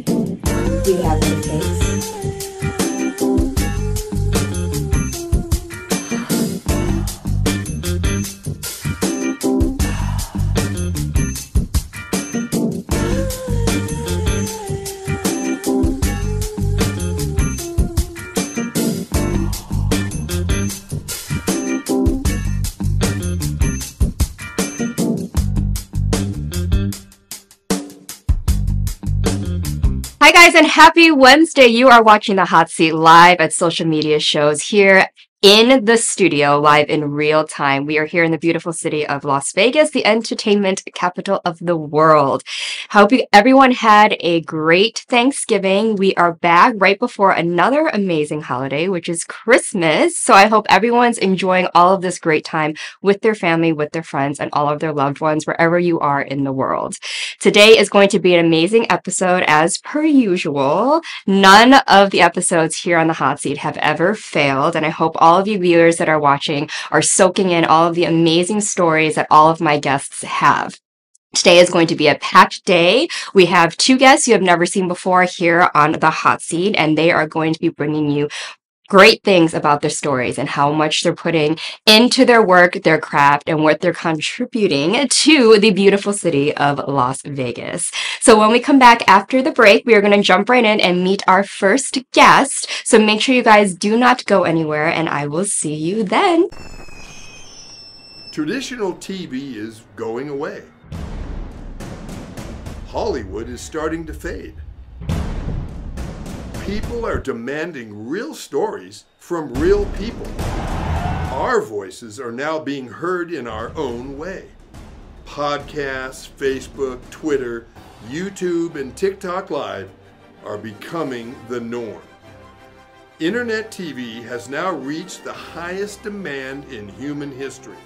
Do you have what it takes? Hi guys, and happy Wednesday. You are watching The Hot Seat live at Social Media Shows here in the studio, live in real time. We are here in the beautiful city of Las Vegas, the entertainment capital of the world. Hope everyone had a great Thanksgiving. We are back right before another amazing holiday, which is Christmas. So I hope everyone's enjoying all of this great time with their family, with their friends, and all of their loved ones, wherever you are in the world. Today is going to be an amazing episode as per usual. None of the episodes here on the Hot Seat have ever failed, and I hope all of you viewers that are watching are soaking in all of the amazing stories that all of my guests have. Today is going to be a packed day. We have two guests you have never seen before here on the Hot Seat, and they are going to be bringing you great things about their stories and how much they're putting into their work, their craft, and what they're contributing to the beautiful city of Las Vegas. So when we come back after the break, we are going to jump right in and meet our first guest. So make sure you guys do not go anywhere, and I will see you then. Traditional TV is going away. Hollywood is starting to fade. People are demanding real stories from real people. Our voices are now being heard in our own way. Podcasts, Facebook, Twitter, YouTube, and TikTok Live are becoming the norm. Internet TV has now reached the highest demand in human history.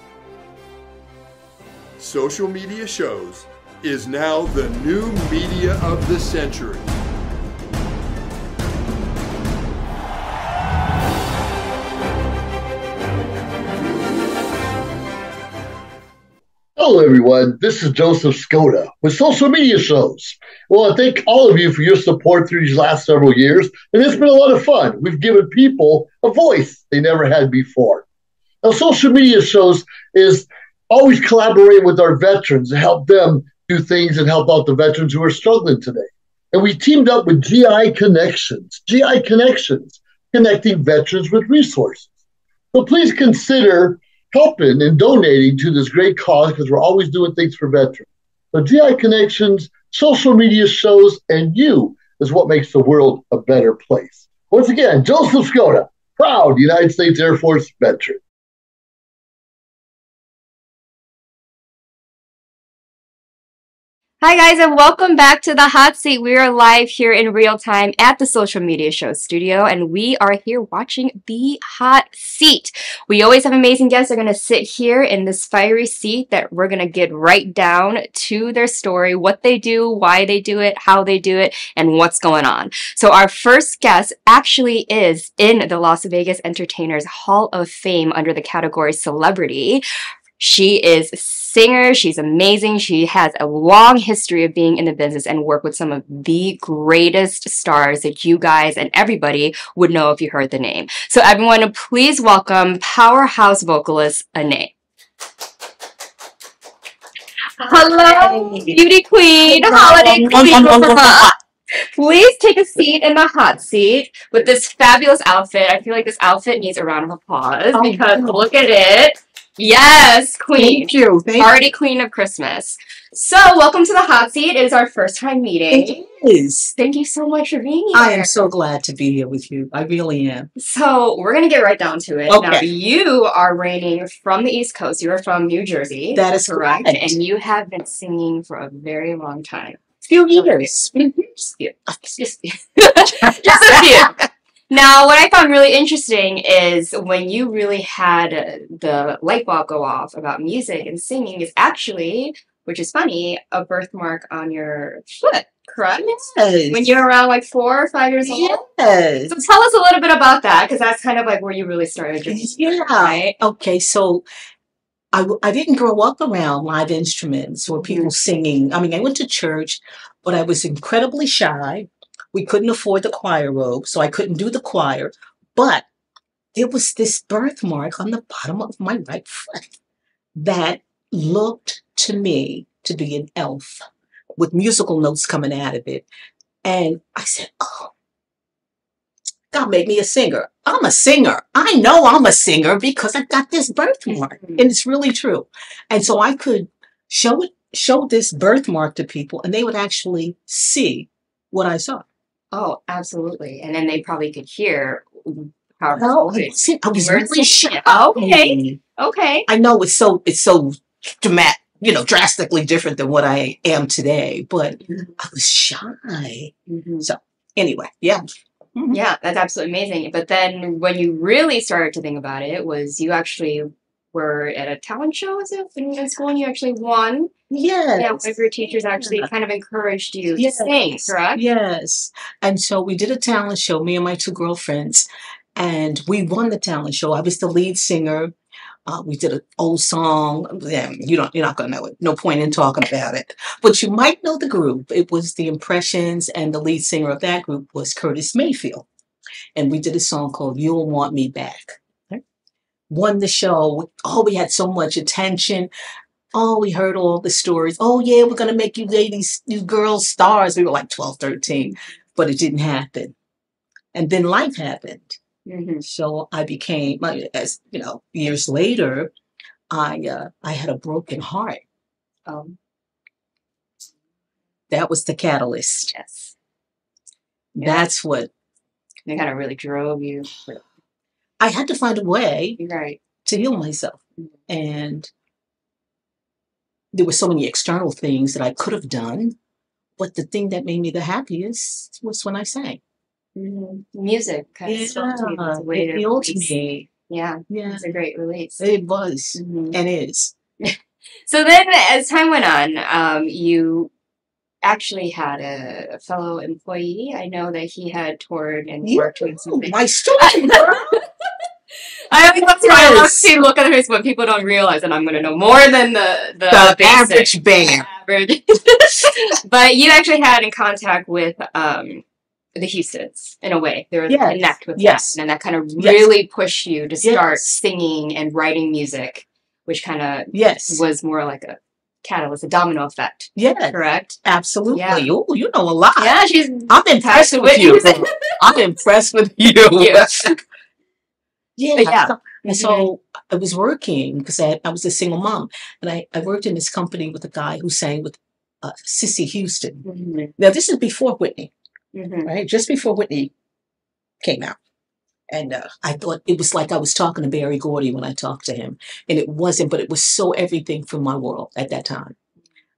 Social media shows is now the new media of the century. Hello everyone, this is Joseph Skoda with Social Media Shows. Well, I thank all of you for your support through these last several years, and it's been a lot of fun. We've given people a voice they never had before. Now, Social Media Shows is always collaborating with our veterans to help them do things and help out the veterans who are struggling today. And we teamed up with GI Connections, connecting veterans with resources. So please consider helping and donating to this great cause because we're always doing things for veterans. So GI Connections, Social Media Shows, and you is what makes the world a better place. Once again, Joseph Skoda, proud United States Air Force veteran. Hi guys, and welcome back to the Hot Seat. We are live here in real time at the Social Media Show studio, and we are here watching the Hot Seat. We always have amazing guests that are going to sit here in this fiery seat that we're going to get right down to their story, what they do, why they do it, how they do it, and what's going on. So our first guest actually is in the Las Vegas Entertainers Hall of Fame under the category Celebrity. She is a singer. She's amazing. She has a long history of being in the business and work with some of the greatest stars that you guys and everybody would know if you heard the name. So everyone, please welcome powerhouse vocalist Anae. Hello, beauty queen, holiday queen. Please take a seat in the hot seat with this fabulous outfit. I feel like this outfit needs a round of applause because look at it. Yes, queen. Thank you. Already queen of Christmas. So, welcome to the Hot Seat. It is our first time meeting. It is. Thank you so much for being here. I am so glad to be here with you. I really am. So, we're going to get right down to it. Okay. Now, you are reigning from the East Coast. You're from New Jersey. That is correct. And you have been singing for a very long time. Few years. Just a few. Now, what I found really interesting is when you really had the light bulb go off about music and singing is actually, which is funny, a birthmark on your foot, correct? Yes. When you're around like 4 or 5 years old? Yes. So tell us a little bit about that, because that's kind of like where you really started your music, right? Okay, so I didn't grow up around live instruments or people singing. I mean, I went to church, but I was incredibly shy. We couldn't afford the choir robe, so I couldn't do the choir. But there was this birthmark on the bottom of my right foot that looked to me to be an elf with musical notes coming out of it. And I said, oh, God made me a singer. I'm a singer. I know I'm a singer because I got this birthmark. And it's really true. And so I could show this birthmark to people and they would actually see what I saw. Oh, absolutely. And then they probably could hear how Well, I was really shy. Okay. Okay. I know it's so dramatic, drastically different than what I am today, but I was shy. So anyway, yeah. Yeah, that's absolutely amazing. But then when you really started to think about it, was you actually were at a talent show, is it, in school, and you actually won? Yes. Yeah, one of your teachers actually kind of encouraged you to sing, correct? Yes. And so we did a talent show, me and my two girlfriends, and we won the talent show. I was the lead singer. We did an old song. Yeah, you're not going to know it. No point in talking about it. But you might know the group. It was the Impressions, and the lead singer of that group was Curtis Mayfield. And we did a song called You'll Want Me Back. Okay. Won the show. Oh, we had so much attention. Oh, we heard all the stories. Oh, yeah, we're going to make you ladies, you girls stars. We were like 12, 13. But it didn't happen. And then life happened. So I became, as years later, I had a broken heart. That was the catalyst. Yes. That's what. It kind of really drove you. I had to find a way to heal myself. And there were so many external things that I could have done. But the thing that made me the happiest was when I sang. Music kind of spoke to you. It's a way to healed release. Me. Yeah, it's a great release. It was and is. So then, as time went on, you actually had a fellow employee. I know that he had toured and worked with something. My story. I always love to look at his what people don't realize, and I'm going to know more than the average bear. But you actually had in contact with the Houstons in a way. They were connect with them, and that kind of really pushed you to start singing and writing music, which kind of was more like a catalyst, a domino effect. Yeah, correct. Absolutely. Yeah. Oh, you know a lot. Yeah, I'm impressed with you. I'm impressed with you. And so I was working because I was a single mom, and I worked in this company with a guy who sang with Sissy Houston. Now this is before Whitney. Right? Just before Whitney came out. And I thought it was like I was talking to Barry Gordy when I talked to him. And it wasn't, but it was so everything from my world at that time.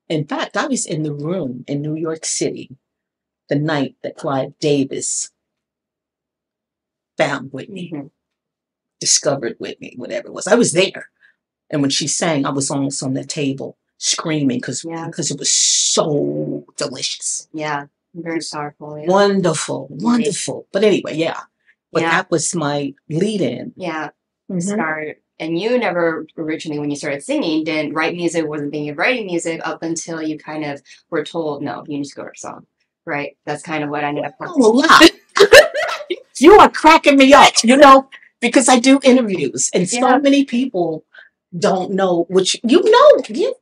In fact, I was in the room in New York City the night that Clive Davis found Whitney, discovered Whitney, whatever it was. I was there. And when she sang, I was almost on the table screaming because it was so delicious. Yeah. Very powerful. Yeah. Wonderful. But anyway, But that was my lead-in. Yeah. Start. And you never originally, when you started singing, didn't write music, wasn't thinking of writing music up until you kind of were told, no, you need to go to a song. Right? That's kind of what ended up happening. Oh, wow. You are cracking me up, because I do interviews and so many people don't know, which you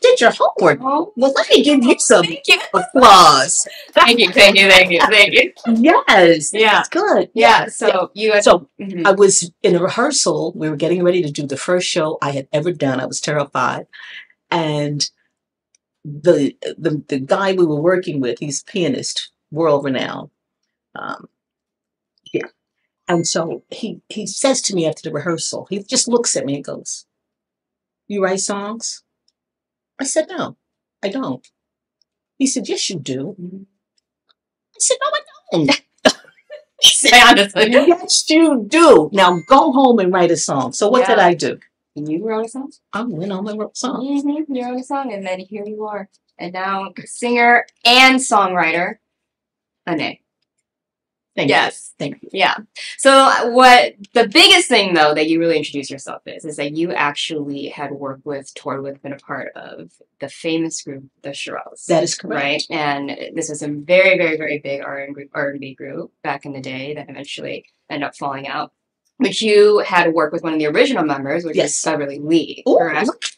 did your homework. Well, let me give you some applause. Thank you. Yes, that's good. Yeah. So I was in a rehearsal. We were getting ready to do the first show I had ever done. I was terrified, and the guy we were working with, he's a pianist, world renowned. And so he says to me after the rehearsal, he just looks at me and goes, "You write songs?" I said, "No, I don't." He said, "Yes, you do." I said, "No, I don't." He said, "Yes, you do. Now go home and write a song." So what did I do? You wrote a song? I went home and wrote a song. You wrote a song, and then here you are. And now singer and songwriter, Ane. Thank Yes. you. Thank you. Yeah. So what the biggest thing though that you really introduce yourself is that you actually had worked with, toured with, been a part of the famous group, the Shirelles. That is correct. Right. And this was a very, very, very big R&B group back in the day that eventually ended up falling out. But you had worked with one of the original members, which is Beverly Lee, correct?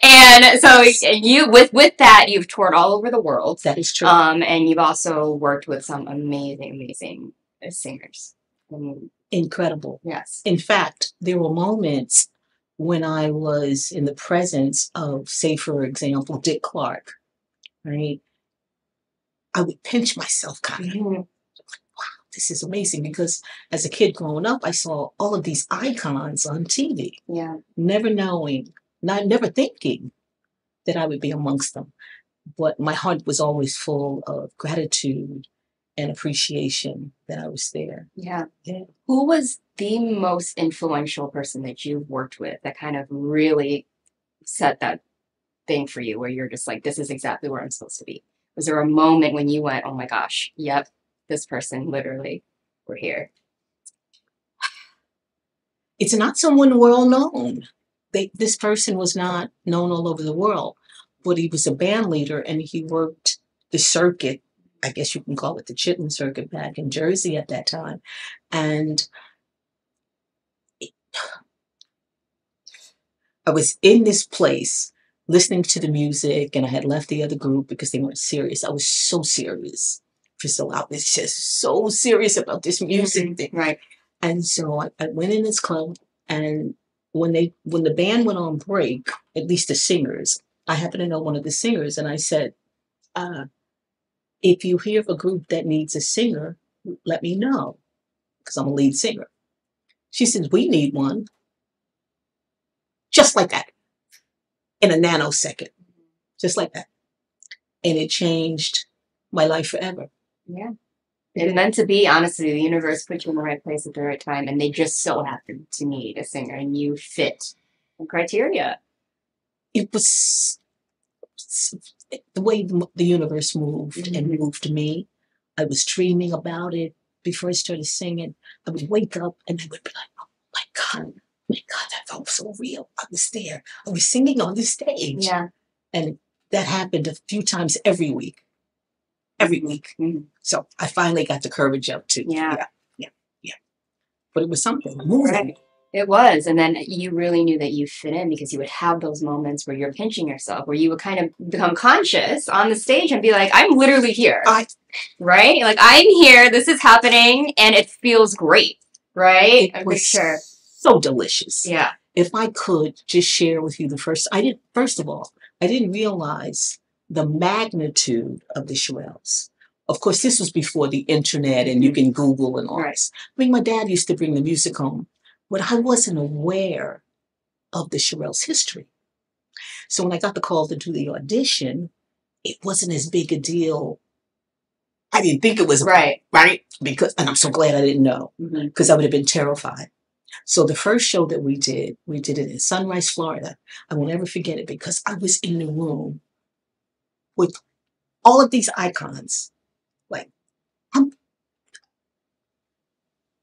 And so you with that you've toured all over the world. That is true. And you've also worked with some amazing singers. Incredible. Yes. In fact, there were moments when I was in the presence of, say, for example, Dick Clark, right? I would pinch myself kind of. Wow, this is amazing, because as a kid growing up, I saw all of these icons on TV. Yeah. Never thinking that I would be amongst them. But my heart was always full of gratitude and appreciation that I was there. Yeah. Who was the most influential person that you've worked with that kind of really set that thing for you where you're just like, this is exactly where I'm supposed to be? Was there a moment when you went, oh my gosh, yep, this person literally, we're here? It's not someone well known. This person was not known all over the world, but he was a band leader and he worked the circuit. I guess you can call it the Chitlin circuit back in Jersey at that time. And I was in this place listening to the music, and I had left the other group because they weren't serious. I was so serious, Priscilla. I was just so serious about this music thing. Right. And so I went in this club, and when the band went on break, at least the singers, I happened to know one of the singers, and I said, if you hear of a group that needs a singer, let me know, because I'm a lead singer. She said, we need one. Just like that. In a nanosecond. Just like that. And it changed my life forever. Yeah. It's meant to be, honestly. The universe put you in the right place at the right time, and they just so happened to need a singer, and you fit the criteria. It was the way the universe moved and moved me. I was dreaming about it before I started singing. I would wake up and I would be like, oh my God, that felt so real. I was there. I was singing on the stage. Yeah. And that happened a few times every week. Every week. So I finally got the courage up to. Yeah. But it was something moving. Right. It was. And then you really knew that you fit in because you would have those moments where you're pinching yourself, where you would kind of become conscious on the stage and be like, I'm literally here. Right? Like, I'm here. This is happening. And it feels great. Right? It was so delicious. Yeah. If I could just share with you first of all, I didn't realize the magnitude of the Shirelles. Of course, this was before the internet and you can Google and all this. I mean, my dad used to bring the music home, but I wasn't aware of the Shirelles' history. So when I got the call to do the audition, it wasn't as big a deal. I didn't think it was right? And I'm so glad I didn't know, because I would have been terrified. So the first show that we did it in Sunrise, Florida. I will never forget it because I was in the room with all of these icons. Like, and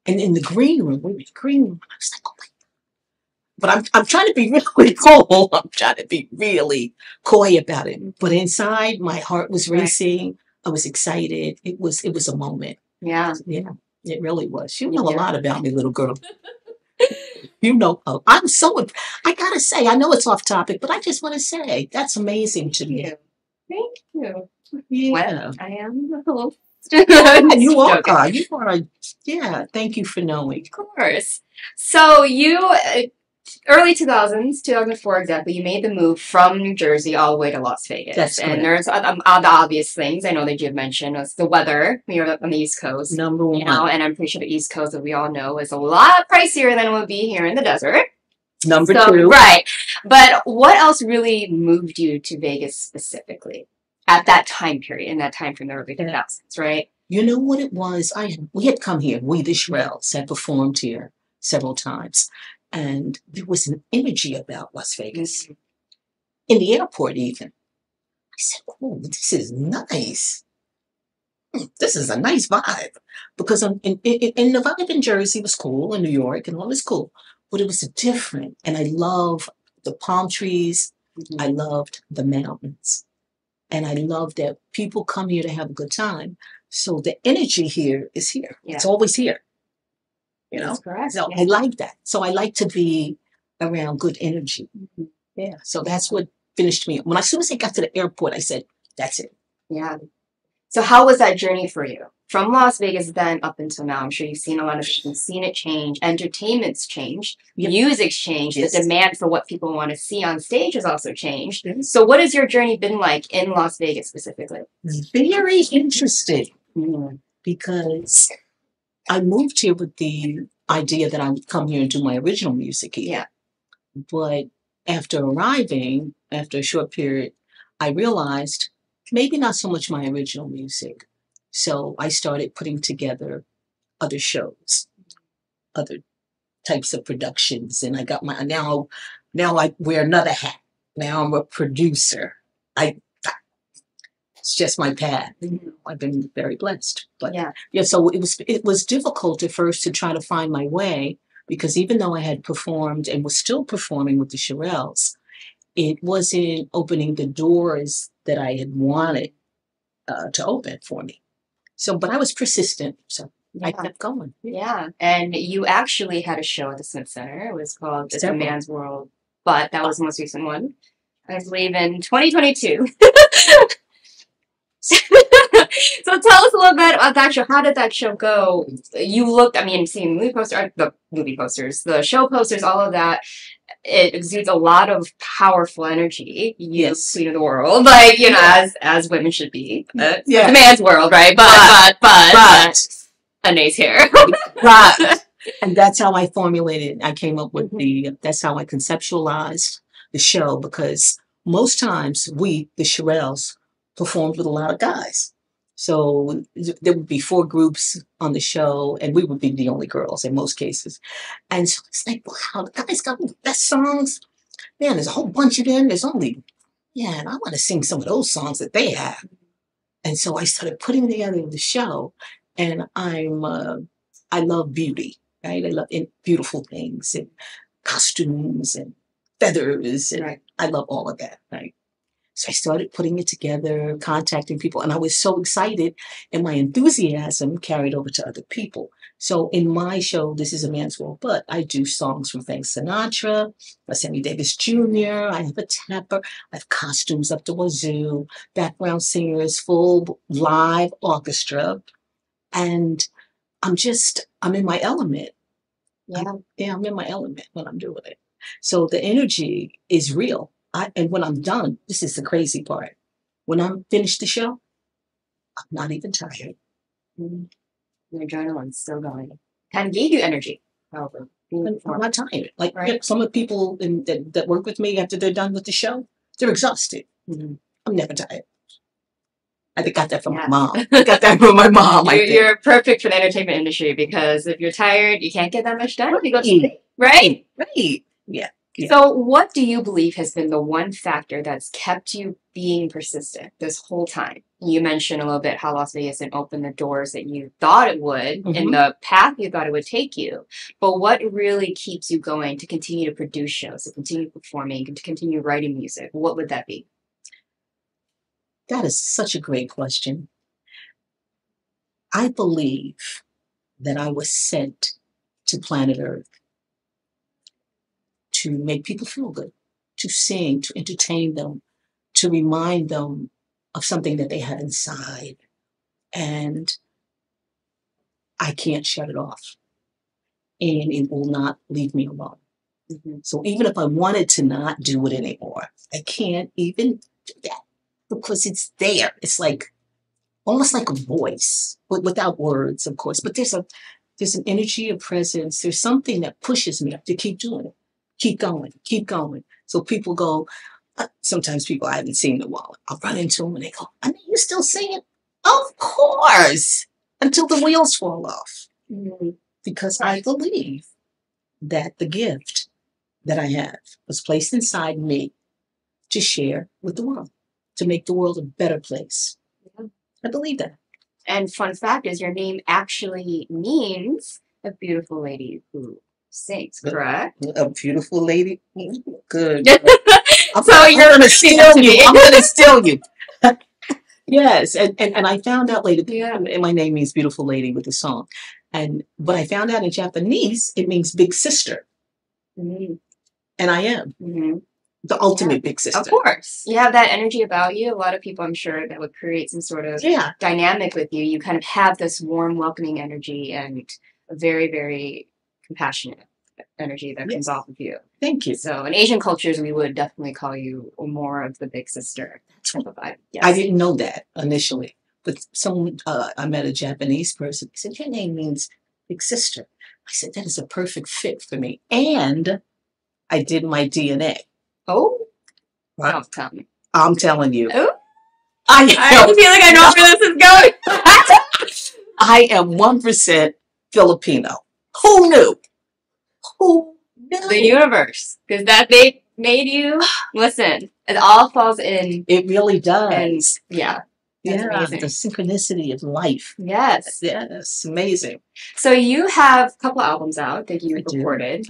in the green room, I was like, oh my God. But I'm trying to be really cool. I'm trying to be really coy about it. But inside, my heart was racing. I was excited. It was a moment. Yeah. Yeah, it really was. You know a lot about me, little girl. You know, I gotta say, I know it's off topic, but I just want to say that's amazing to me. Thank you. Yeah. Well, I am a little. You are. Yeah. Thank you for knowing. Of course. So you, early 2000s, 2004 exactly, you made the move from New Jersey all the way to Las Vegas. That's correct. And there's the obvious things I know that you've mentioned was the weather. You're on the East Coast. Number one. You know, and I'm pretty sure the East Coast, that we all know, is a lot pricier than it would be here in the desert. Number two. Right. But what else really moved you to Vegas specifically at that time period, in that time from the early 2000s, right? You know what it was? We had come here. We, the Shirelles, had performed here several times. And there was an energy about Las Vegas. In the airport, even. I said, oh, this is nice. this is a nice vibe. Because in the vibe in Jersey was cool, in New York and all was cool, but it was different. And I love the palm trees. I loved the mountains. And I love that people come here to have a good time. So the energy here is here. Yeah. It's always here. You know? That's correct. So Yeah. I like that. So I like to be around good energy. Yeah. So that's what finished me. As soon as I got to the airport, I said, that's it. Yeah. So how was that journey for you? From Las Vegas then up until now, I'm sure you've seen a lot of things, you've seen it change. Entertainment's changed, music's changed, Yes. the demand for what people want to see on stage has also changed. So what has your journey been like in Las Vegas specifically? Very interesting because I moved here with the idea that I would come here and do my original music here. Yeah. But after arriving, after a short period, I realized maybe not so much my original music. So I started putting together other shows, other types of productions, and I got my now I wear another hat. Now I'm a producer. It's just my path. I've been very blessed. But yeah, so it was difficult at first to try to find my way because even though I had performed and was still performing with the Shirelles, it wasn't opening the doors that I had wanted to open for me. So, but I was persistent. So I kept going. Yeah. And you actually had a show at the Smith Center. It was called It's a Man's World, but that was the most recent one. I believe in 2022. So tell us a little bit about that show. How did that show go? You looked, I mean, seeing the show posters, all of that. It exudes a lot of powerful energy. Yes. Queen of the world, like, you know, as women should be. It's a Yeah. man's world, right? But Anae's here. Right. And that's how I formulated. I came up with that's how I conceptualized the show because most times we, the Shirelles, performed with a lot of guys. So there would be 4 groups on the show, and we would be the only girls in most cases. And so it's like, wow, the guys got the best songs. Man, there's a whole bunch of them. There's only, and I want to sing some of those songs that they have. And so I started putting together the show, and I love beauty, right? I love beautiful things and costumes and feathers, and I love all of that, right? So I started putting it together, contacting people, and I was so excited, and my enthusiasm carried over to other people. So in my show, This Is a Man's World, but I do songs from Frank Sinatra, Sammy Davis Jr., I have a tapper, I have costumes up to wazoo, background singers, full live orchestra, and I'm in my element. Yeah, I'm in my element when I'm doing it. So the energy is real. And when I'm done, this is the crazy part. When I'm finished the show, I'm not even tired. Your adrenaline's still going. Kind of gave you energy, however. I'm not tired. Like some of the people that work with me after they're done with the show, they're exhausted. I'm never tired. I got that from my mom. I got that from my mom. You're perfect for the entertainment industry because if you're tired, you can't get that much done. You go to sleep, right? Right. Yeah. So what do you believe has been the one factor that's kept you being persistent this whole time? You mentioned a little bit how Las Vegas didn't open the doors that you thought it would and the path you thought it would take you. But what really keeps you going to continue to produce shows, to continue performing, and to continue writing music? What would that be? That is such a great question. I believe that I was sent to planet Earth to make people feel good, to sing, to entertain them, to remind them of something that they had inside. And I can't shut it off. And it will not leave me alone. So even if I wanted to not do it anymore, I can't even do that because it's there. It's like almost like a voice, but without words, of course. But there's an energy, a presence. There's something that pushes me to keep doing it. Keep going, keep going. So people go, sometimes people I haven't seen in a while, I'll run into them and they go, I mean, you're still singing? Of course, until the wheels fall off. Because I believe that the gift that I have was placed inside me to share with the world, to make the world a better place. I believe that. And fun fact is your name actually means a beautiful lady who sings, correct? A beautiful lady. Good. So you're gonna really steal into you. me. I'm gonna steal you. Yes, and I found out later. Yeah. And my name means beautiful lady with the song, but I found out in Japanese it means big sister, Mhm. and I am Mhm. the ultimate Yeah. big sister. Of course. You have that energy about you. A lot of people, I'm sure, that would create some sort of Yeah. dynamic with you. You kind of have this warm, welcoming energy and a very, very compassionate energy that comes Yes. off of you. Thank you. So in Asian cultures, we would definitely call you more of the big sister type of vibe. Yes. I didn't know that initially, but I met a Japanese person. He said, "Your name means big sister." I said, "That is a perfect fit for me." And I did my DNA. Oh, Right? don't tell me. I'm telling you. Oh, I I feel like I know where this is going. I am 1% Filipino. Who knew? Who knew? The universe, because that made you. Listen, it all falls in. It really does. And yeah, that's amazing. The synchronicity of life. Yes. Yes, amazing. So you have a couple albums out that you I do. recorded,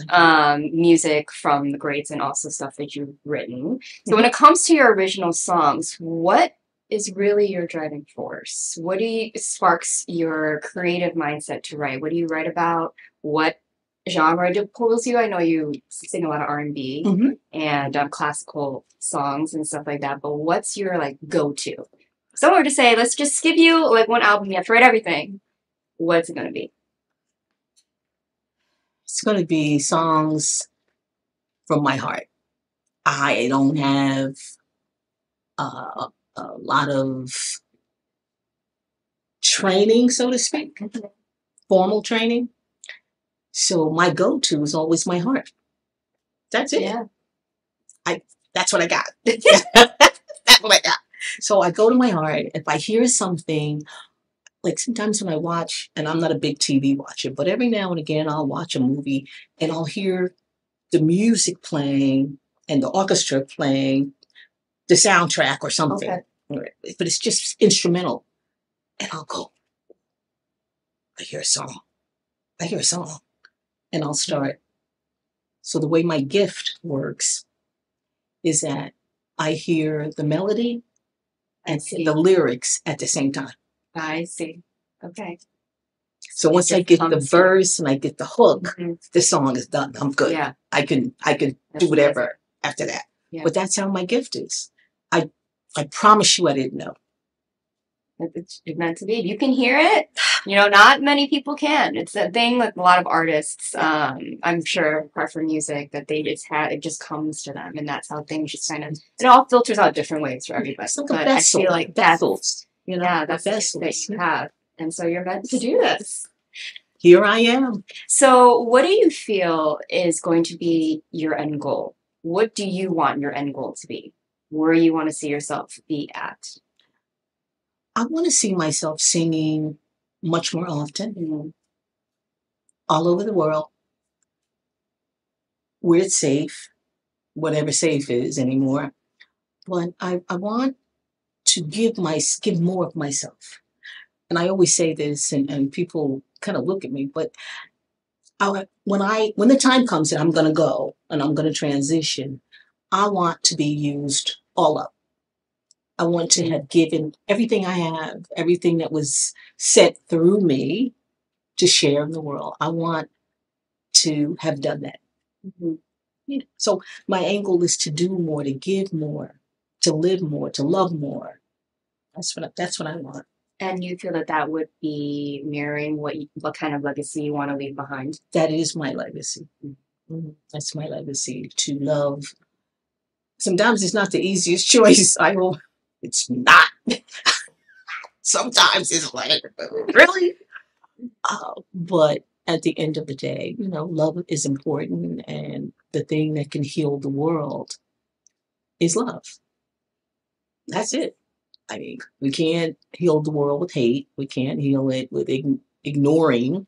music from the greats and also stuff that you've written. So when it comes to your original songs, what is really your driving force? What sparks your creative mindset to write? What do you write about? What genre pulls you? I know you sing a lot of R&B and classical songs and stuff like that, but what's your like go-to? If someone were to say, let's just give you like one album, you have to write everything. What's it going to be? It's going to be songs from my heart. I don't have a lot of training, so to speak, formal training. So my go-to is always my heart. That's it. Yeah. That's what I got. That's what I got. So I go to my heart. If I hear something, like sometimes when I watch, and I'm not a big TV watcher, but every now and again I'll watch a movie and I'll hear the music playing and the orchestra playing the soundtrack or something. Okay. But it's just instrumental. And I'll go, I hear a song. I hear a song. And I'll start. So the way my gift works is that I hear the melody and the lyrics at the same time. I see. Okay. So once I get the verse and I get the hook, the song is done. I'm good. Yeah. I can do whatever after that. Yeah. But that's how my gift is. I promise you I didn't know. It's meant to be. You can hear it. You know, not many people can. It's a thing with a lot of artists. I'm sure, apart from music, that they just have it just comes to them, and that's how things just kind of it all filters out different ways for everybody. It's like but a vessel, I feel like vessels. You know, yeah, that's the gift that you have, and so you're meant to do this. Here I am. So, what do you feel is going to be your end goal? What do you want your end goal to be? Where you want to see yourself be at? I want to see myself singing much more often, all over the world, where it's safe, whatever safe is anymore. But I want to give more of myself. And I always say this, and people kind of look at me, but when the time comes that I'm going to go and I'm going to transition, I want to be used all up. I want to have given everything I have, everything that was sent through me to share in the world. I want to have done that. Yeah. So my angle is to do more, to give more, to live more, to love more. That's what I want. And you feel that would be mirroring what kind of legacy you want to leave behind? That is my legacy. That's my legacy, to love. Sometimes it's not the easiest choice. It's not. Sometimes it's like, really? But at the end of the day, love is important, and the thing that can heal the world is love. That's it. I mean, we can't heal the world with hate. We can't heal it with ignoring.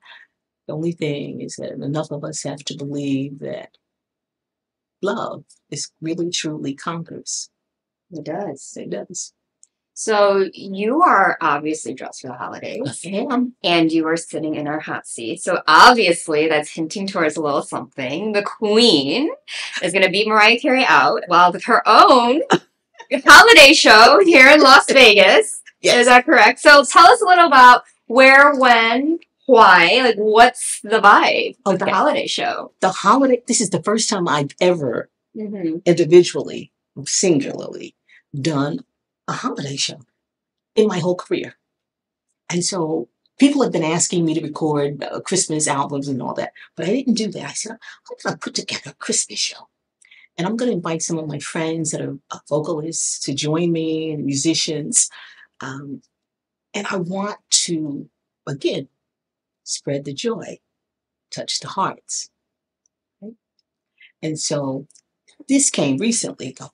The only thing is that enough of us have to believe that love is really, truly conquers. It does. It does. So you are obviously dressed for the holidays. I am. And you are sitting in our hot seat. So obviously that's hinting towards a little something. The Queen is going to beat Mariah Carey out while with her own holiday show here in Las Vegas. Yes. Is that correct? So tell us a little about where, when, why, like what's the vibe of the Okay. holiday show? The holiday, this is the first time I've ever Mm-hmm. individually, singularly, done a holiday show in my whole career. And so people have been asking me to record Christmas albums and all that, but I didn't do that. I said, I'm going to put together a Christmas show. And I'm going to invite some of my friends that are vocalists to join me and musicians. And I want to, again, spread the joy, touch the hearts. Right? And so this came recently, though.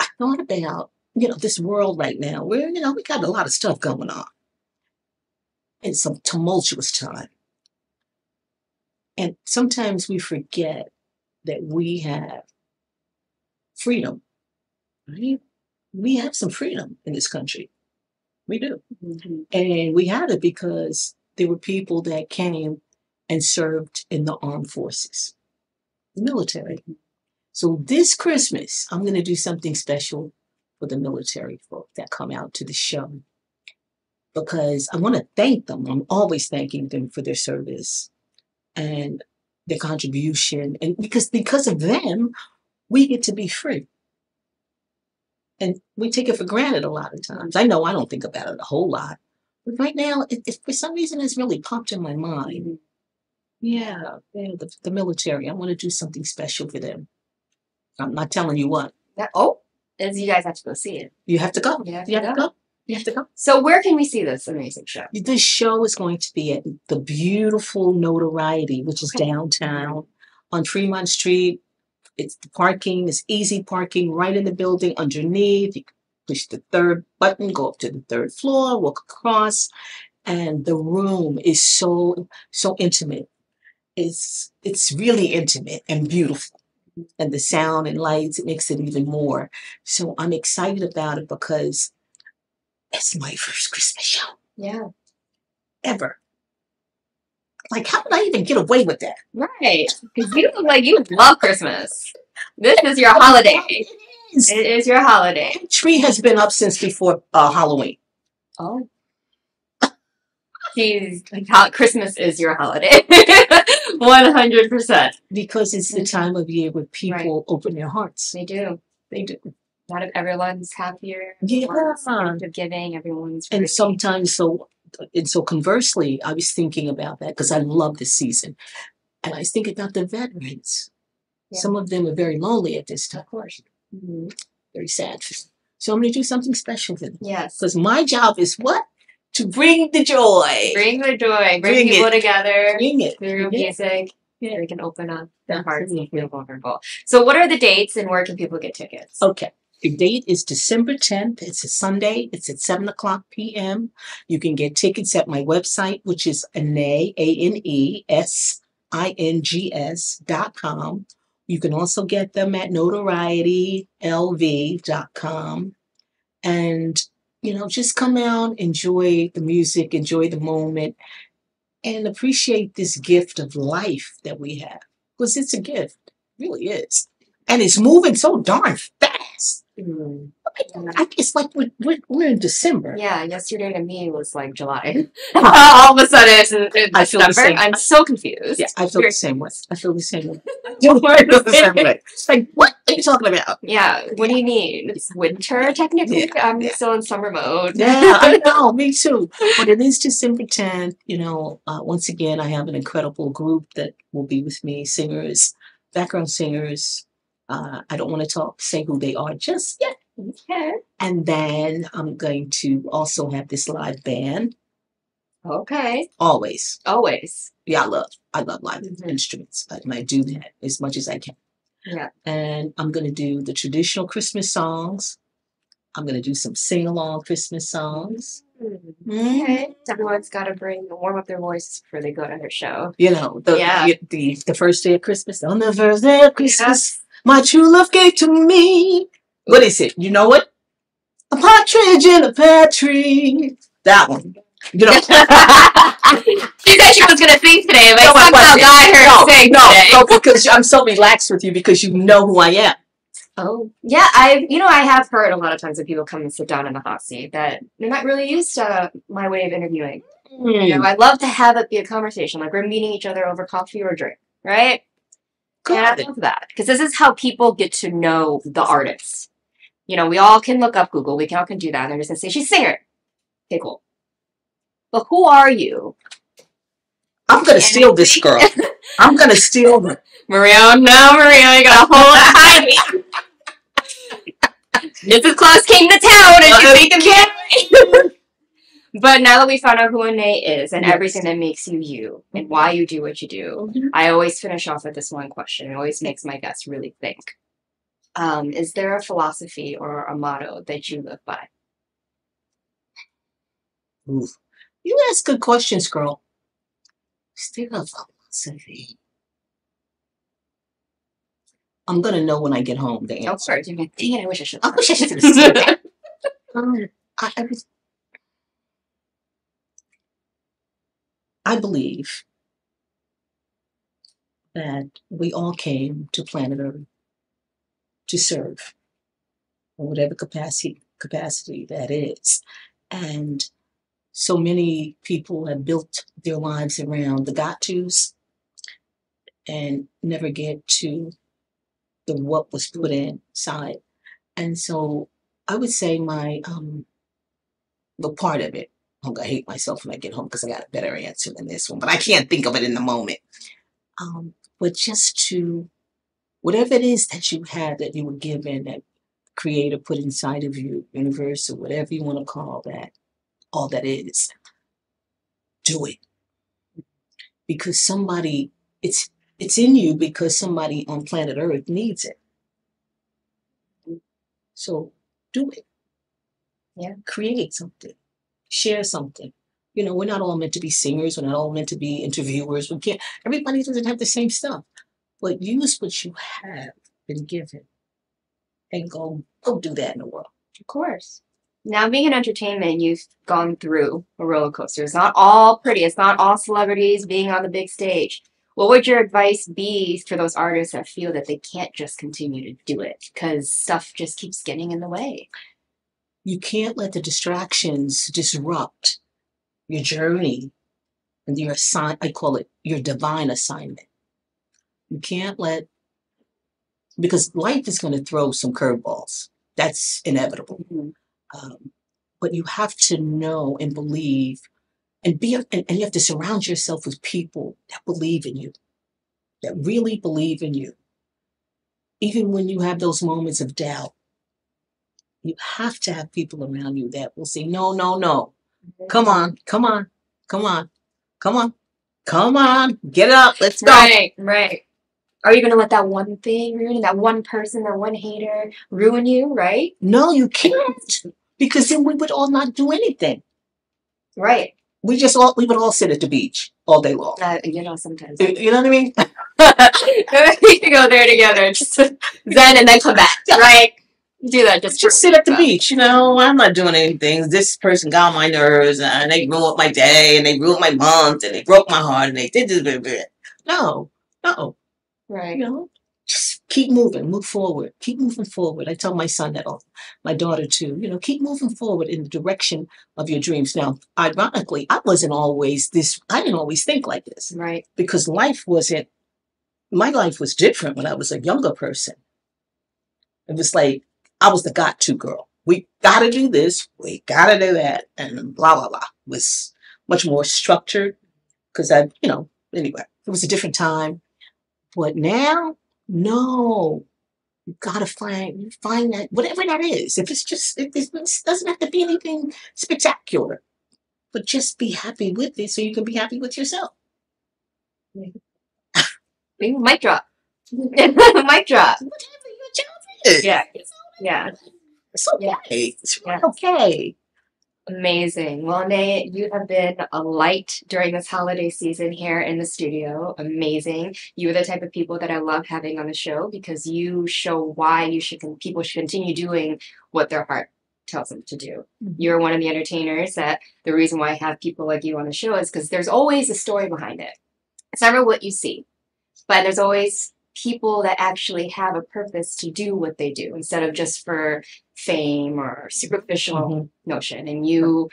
I thought about, this world right now where, we got a lot of stuff going on. It's some tumultuous time. And sometimes we forget that we have freedom, right? We have some freedom in this country. We do. Mm-hmm. And we had it because there were people that came and served in the armed forces, the military. So this Christmas, I'm going to do something special for the military folk that come out to the show because I want to thank them. I'm always thanking them for their service and their contribution. And because of them, we get to be free. And we take it for granted a lot of times. I know I don't think about it a whole lot. But right now, it for some reason, it's really popped in my mind. Yeah, the military. I want to do something special for them. I'm not telling you what. As you guys have to go see it. You have to go. You have You to have to go. You have to go. So where can we see this amazing show? This show is going to be at the beautiful Notoriety, which is downtown on Fremont Street. It's the parking, it's easy parking right in the building underneath. You can push the third button, go up to the third floor, walk across, and the room is so intimate. It's really intimate and beautiful. And the sound and lights, it makes it even more. So I'm excited about it because it's my first Christmas show. Yeah. Ever. Like, how did I even get away with that? Right. Because you look like you love Christmas. This is your holiday. It is. It is your holiday. The tree has been up since before Halloween. Oh. Christmas is your holiday. 100%. Because it's the time of year where people open their hearts. They do. They do. Not everyone's happier. Yeah. Everyone's of giving. Everyone's And ready. sometimes so conversely, I was thinking about that because I love this season. And I was thinking about the veterans. Yeah. Some of them are very lonely at this time. Of course. Mm-hmm. Very sad. So I'm going to do something special for them. Yes. Because my job is what? To bring the joy. Bring the joy. Bring people together. Bring it. Through music. Yeah. They can open up their hearts Absolutely. and feel vulnerable. So what are the dates and where can people get tickets? Okay. The date is December 10th. It's a Sunday. It's at 7:00 p.m. You can get tickets at my website, which is ANESINGS.com. You can also get them at notorietylv.com. And, just come out, enjoy the music, enjoy the moment, and appreciate this gift of life that we have. Because it's a gift. It really is. And it's moving so darn fast. Mm. It's like we're in December. Yeah, yesterday to me was like July. All of a sudden it's I feel the December. same. I'm so confused. Yeah, I feel the same way. I feel the same way. It's like, what are you talking about? Yeah, what do you mean? It's winter, technically. Yeah, I'm still in summer mode. Yeah, I know, me too. But it is December 10th. Once again, I have an incredible group that will be with me, singers, background singers. I don't want to say who they are just yet. Okay. And then I'm going to also have this live band. Okay. Always. Yeah, I love live instruments, and I do that as much as I can. Yeah. And I'm going to do the traditional Christmas songs. I'm going to do some sing-along Christmas songs. Okay. Everyone's got to warm up their voice before they go to her show. The first day of Christmas. On the first day of Christmas, my true love gave to me. What is it? You know it? A partridge in a pear tree. That one. You know. She said she was going to sing today, but No, I somehow wasn't. got her to sing today. No, because I'm so relaxed with you because you know who I am. Oh, yeah. I have heard a lot of times when people come and sit down in the hot seat that they're not really used to my way of interviewing. I love to have it be a conversation, like we're meeting each other over coffee or drink, right? Good. And I love that because this is how people get to know the artists. We all can look up Google. We all can do that. And they're just going to say, she's a singer. Okay, cool. But who are you? I'm going to steal this girl. I'm going to steal her. Mario, no, Mario, you got to hold it high. Mrs. Claus came to town and she's making candy. But now that we found out who Anae is and everything that makes you you and why you do what you do, I always finish off with this one question. It always makes my guests really think. Is there a philosophy or a motto that you live by? Ooh. You ask good questions, girl. Is there a philosophy? I'm going to know when I get home. The answer. Oh, sorry. Dang it, I wish I should. I wish I should have said that. I believe that we all came to planet Earth to serve in whatever capacity that is. And so many people have built their lives around the got tos and never get to the what was put inside. And so I would say the part of it, I'm going to hate myself when I get home because I got a better answer than this one, but I can't think of it in the moment. But just to, whatever it is that you have that you were given, that Creator put inside of you, universe, or whatever you want to call that, all that is, do it. Because somebody, it's in you because somebody on planet Earth needs it. So do it. Yeah, create something. Share something. We're not all meant to be singers. We're not all meant to be interviewers. Everybody doesn't have the same stuff. But use what you have been given and go do that in the world. Of course. Now, being in entertainment, you've gone through a roller coaster. It's not all pretty. It's not all celebrities being on the big stage. What would your advice be for those artists that feel that they can't just continue to do it because stuff just keeps getting in the way? You can't let the distractions disrupt your journey and your I call it your divine assignment. You can't because life is going to throw some curveballs. That's inevitable. Mm-hmm. But you have to know and believe and you have to surround yourself with people that believe in you, that really believe in you. Even when you have those moments of doubt, you have to have people around you that will say, no, no, no. Come on, come on, come on, come on, come on, get up, let's go. Right. Are you going to let that one thing ruin that one person, that one hater ruin you, right? No, you can't. Because then we would all not do anything. Right. We would all sit at the beach all day long. Sometimes. You know what I mean? We can go there together, just zen and then come back, right? Do that just sit at the beach. I'm not doing anything. This person got on my nerves and they ruined my day and they ruined my month and they broke my heart and they did this. No. Right. Just keep moving, move forward, keep moving forward. I tell my son that all, my daughter too, keep moving forward in the direction of your dreams. Now, ironically, I didn't always think like this. Right. Because my life was different when I was a younger person. It was like, I was the got to girl. We got to do this. We got to do that. And blah, blah, blah. It was much more structured because anyway, it was a different time. But now, no, you got to find that, whatever that is. If it doesn't have to be anything spectacular, but just be happy with it so you can be happy with yourself. Mic drop. Mic drop. Whatever your job is. Yeah. It's okay. It's okay. Amazing. Well, Anae, you have been a light during this holiday season here in the studio. Amazing. You are the type of people that I love having on the show because you show why people should continue doing what their heart tells them to do. You're one of the entertainers that the reason why I have people like you on the show is because there's always a story behind it. It's never what you see, but there's always people that actually have a purpose to do what they do instead of just for fame or superficial notion. And you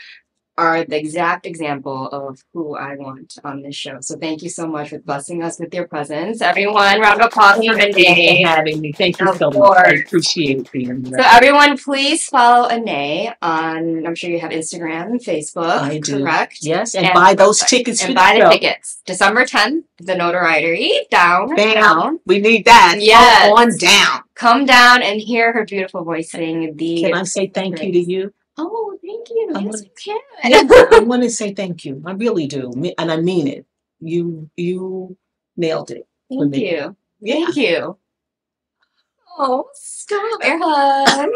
are the exact example of who I want on this show. So thank you so much for blessing us with your presence. Everyone, round of applause for Thank you Anae. for having me. Thank you Of so much. course. I appreciate being here. So everyone, please follow Anae on, I'm sure you have Instagram and Facebook, I do. correct? Yes, and buy those website. tickets. And buy the tickets. December 10th, the notoriety, down. We need that. Yes. On down. Come down and hear her beautiful voice sing the... Can I say thank you to you? Oh, thank you. Yes, you can. I want to say thank you. I really do. And I mean it. You nailed it. Thank you. Yeah. Thank you. Oh, stop. Air hug.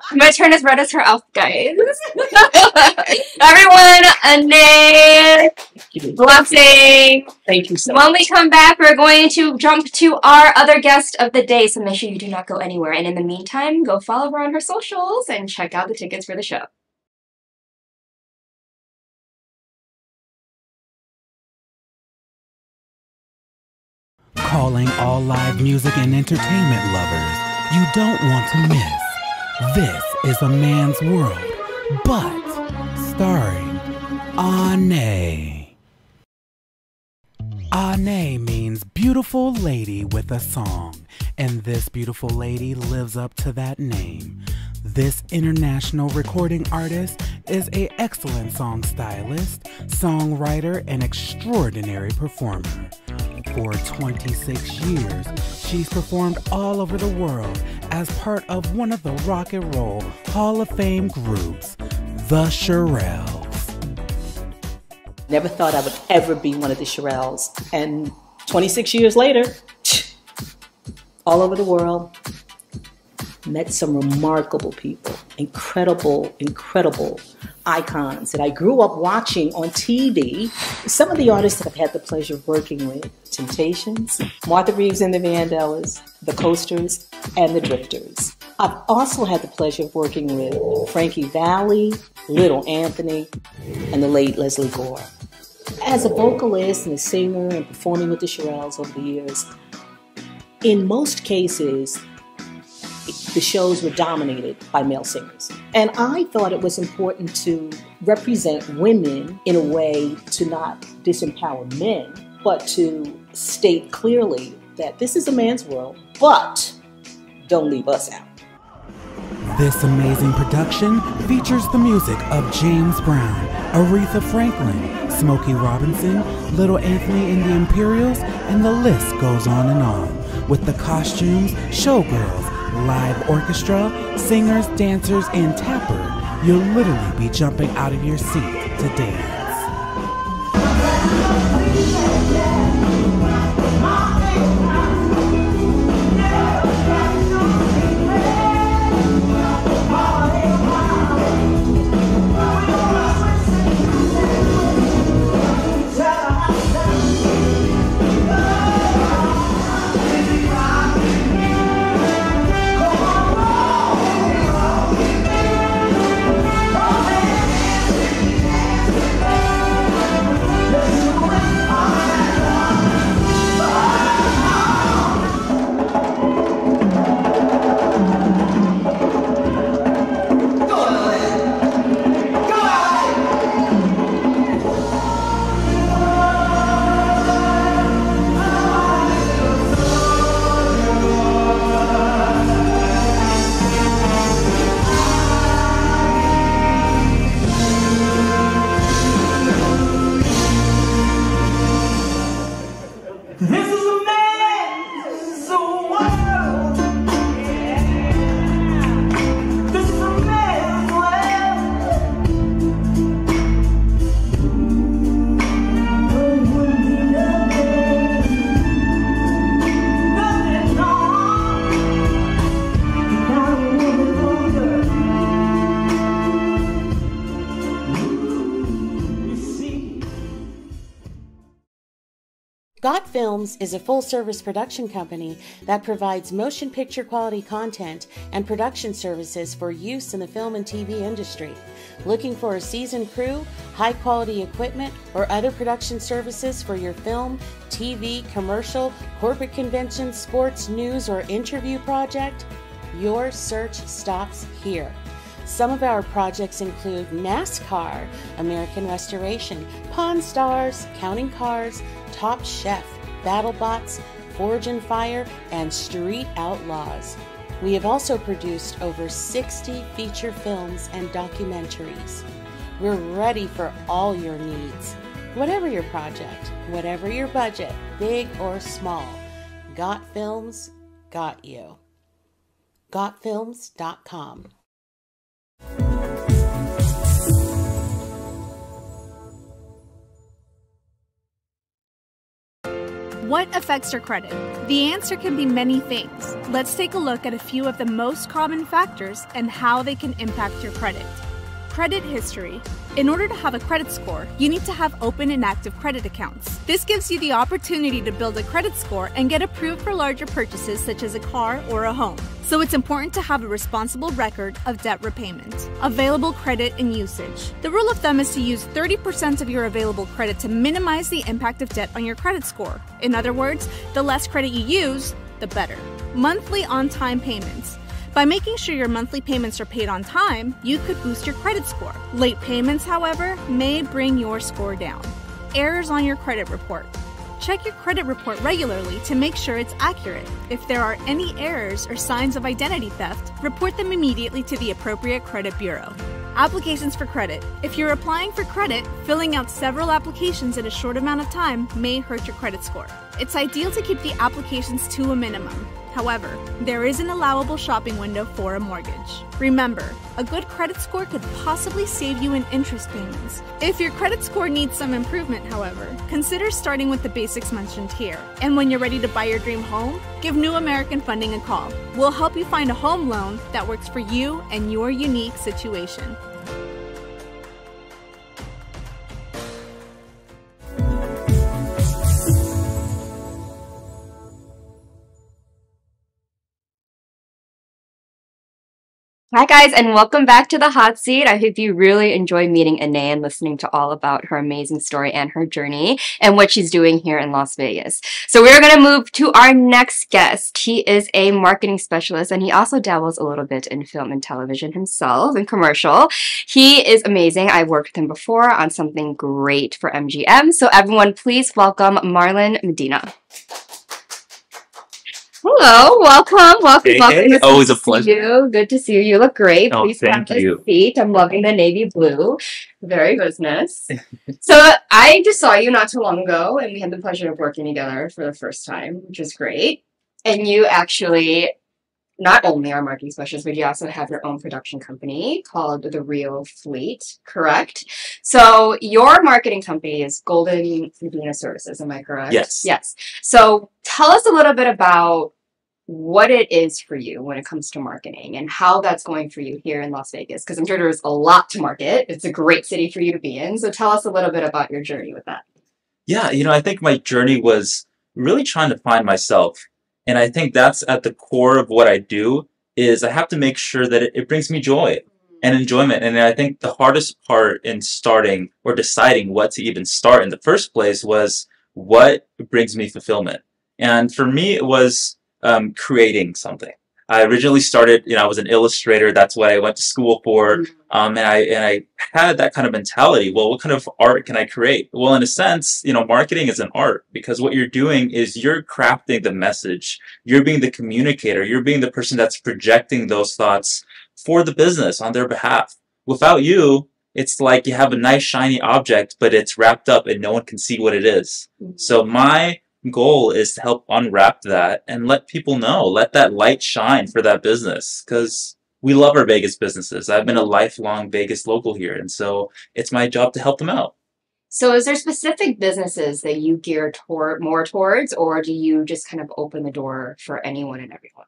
I'm going to turn as red as her elf, guys. Everyone, Anae, blessing. Thank you so When much. we come back, we're going to jump to our other guest of the day, so make sure you do not go anywhere. And in the meantime, go follow her on her socials and check out the tickets for the show. Calling all live music and entertainment lovers you don't want to miss. This is A Man's World, but starring Anae. Anae means beautiful lady with a song, and this beautiful lady lives up to that name. This international recording artist is an excellent song stylist, songwriter, and extraordinary performer. For 26 years, she's performed all over the world as part of one of the Rock and Roll Hall of Fame groups, the Shirelles. Never thought I would ever be one of the Shirelles. And 26 years later, all over the world, met some remarkable people, incredible icons that I grew up watching on TV. Some of the artists that I've had the pleasure of working with: Temptations, Martha Reeves and the Vandellas, the Coasters, and the Drifters. I've also had the pleasure of working with Frankie Valli, Little Anthony, and the late Leslie Gore. As a vocalist and a singer and performing with the Shirelles over the years, in most cases, the shows were dominated by male singers. And I thought it was important to represent women in a way to not disempower men, but to state clearly that this is a man's world, but don't leave us out. This amazing production features the music of James Brown, Aretha Franklin, Smokey Robinson, Little Anthony and the Imperials, and the list goes on and on. With the costumes, showgirls, live orchestra, singers, dancers, and tapper, you'll literally be jumping out of your seat to dance. Got Films is a full-service production company that provides motion picture quality content and production services for use in the film and TV industry. Looking for a seasoned crew, high-quality equipment, or other production services for your film, TV, commercial, corporate convention, sports, news, or interview project? Your search stops here. Some of our projects include NASCAR, American Restoration, Pawn Stars, Counting Cars, Top Chef, BattleBots, Forge and Fire, and Street Outlaws. We have also produced over 60 feature films and documentaries. We're ready for all your needs. Whatever your project, whatever your budget, big or small, Got Films got you. GotFilms.com. What affects your credit? The answer can be many things. Let's take a look at a few of the most common factors and how they can impact your credit. Credit history. In order to have a credit score, you need to have open and active credit accounts. This gives you the opportunity to build a credit score and get approved for larger purchases such as a car or a home. So it's important to have a responsible record of debt repayment. Available credit and usage. The rule of thumb is to use 30% of your available credit to minimize the impact of debt on your credit score. In other words, the less credit you use, the better. Monthly on-time payments. By making sure your monthly payments are paid on time, you could boost your credit score. Late payments, however, may bring your score down. Errors on your credit report. Check your credit report regularly to make sure it's accurate. If there are any errors or signs of identity theft, report them immediately to the appropriate credit bureau. Applications for credit. If you're applying for credit, filling out several applications in a short amount of time may hurt your credit score. It's ideal to keep the applications to a minimum. However, there is an allowable shopping window for a mortgage. Remember, a good credit score could possibly save you in interest payments. If your credit score needs some improvement, however, consider starting with the basics mentioned here. And when you're ready to buy your dream home, give New American Funding a call. We'll help you find a home loan that works for you and your unique situation. Hi guys, and welcome back to the hot seat. I hope you really enjoy meeting Ine and listening to all about her amazing story and her journey and what she's doing here in Las Vegas. So we're going to move to our next guest. He is a marketing specialist and he also dabbles a little bit in film and television himself and commercial. He is amazing. I've worked with him before on something great for MGM. So everyone, please welcome Marlon Medina. Hello, welcome. Hey, Welcome. hey. Always a pleasure. You. Good to see you. You look great. Oh, Please thank have a you. seat. I'm loving the navy blue. Very business. So I just saw you not too long ago, and we had the pleasure of working together for the first time, which is great. And you actually not only are marketing specialists, but you also have your own production company called The Real Fleet, correct? So your marketing company is Golden Medina Services, am I correct? Yes. Yes. So tell us a little bit about what it is for you when it comes to marketing and how that's going for you here in Las Vegas, because I'm sure there's a lot to market. It's a great city for you to be in. So tell us a little bit about your journey with that. Yeah, I think my journey was really trying to find myself. And I think that's at the core of what I do is I have to make sure that it brings me joy and enjoyment. And I think the hardest part in starting or deciding what to even start in the first place was what brings me fulfillment. And for me, it was creating something. I originally started, I was an illustrator. That's what I went to school for. And I had that kind of mentality. Well, what kind of art can I create? Well, in a sense, marketing is an art because what you're doing is you're crafting the message. You're being the communicator. You're being the person that's projecting those thoughts for the business on their behalf. Without you, it's like you have a nice shiny object, but it's wrapped up and no one can see what it is. So my goal is to help unwrap that and let people know, let that light shine for that business because we love our Vegas businesses. I've been a lifelong Vegas local here, and so it's my job to help them out. So is there specific businesses that you gear more towards, or do you just kind of open the door for anyone and everyone?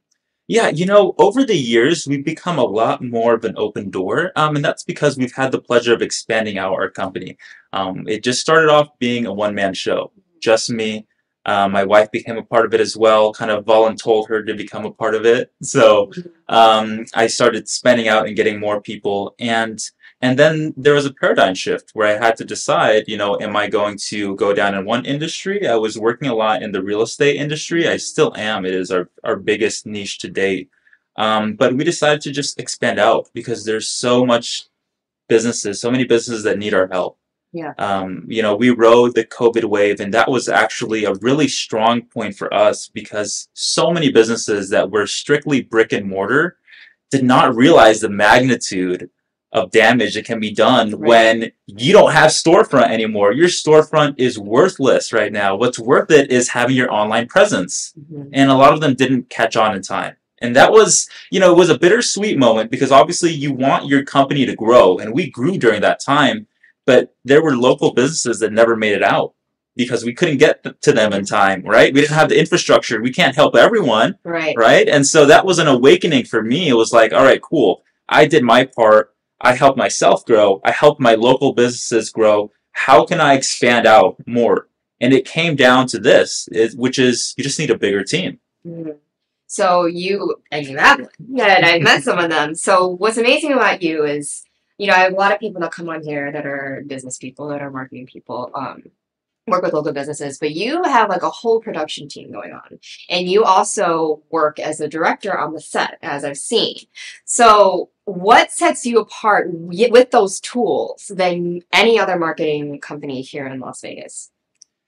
Yeah, over the years, we've become a lot more of an open door, and that's because we've had the pleasure of expanding out our company. It just started off being a one-man show, just me. My wife became a part of it as well, kind of voluntold her to become a part of it. So I started spanning out and getting more people. And then there was a paradigm shift where I had to decide, am I going to go down in one industry? I was working a lot in the real estate industry. I still am. It is our biggest niche to date. But we decided to just expand out because there's so many businesses that need our help. Yeah. We rode the COVID wave, and that was actually a really strong point for us because so many businesses that were strictly brick and mortar did not realize the magnitude of damage that can be done when you don't have storefront anymore. Your storefront is worthless right now. What's worth it is having your online presence. And a lot of them didn't catch on in time. And that was, it was a bittersweet moment because obviously you want your company to grow. And we grew during that time, but there were local businesses that never made it out because we couldn't get to them in time, right? We didn't have the infrastructure. We can't help everyone, right? And so that was an awakening for me. It was like, all right, cool. I did my part. I helped myself grow. I helped my local businesses grow. How can I expand out more? And it came down to this, which is you just need a bigger team. So and you have one. Yeah, and I've met some of them. So what's amazing about you is, I have a lot of people that come on here that are business people, that are marketing people, work with local businesses, but you have like a whole production team going on. And you also work as a director on the set, as I've seen. So what sets you apart with those tools than any other marketing company here in Las Vegas?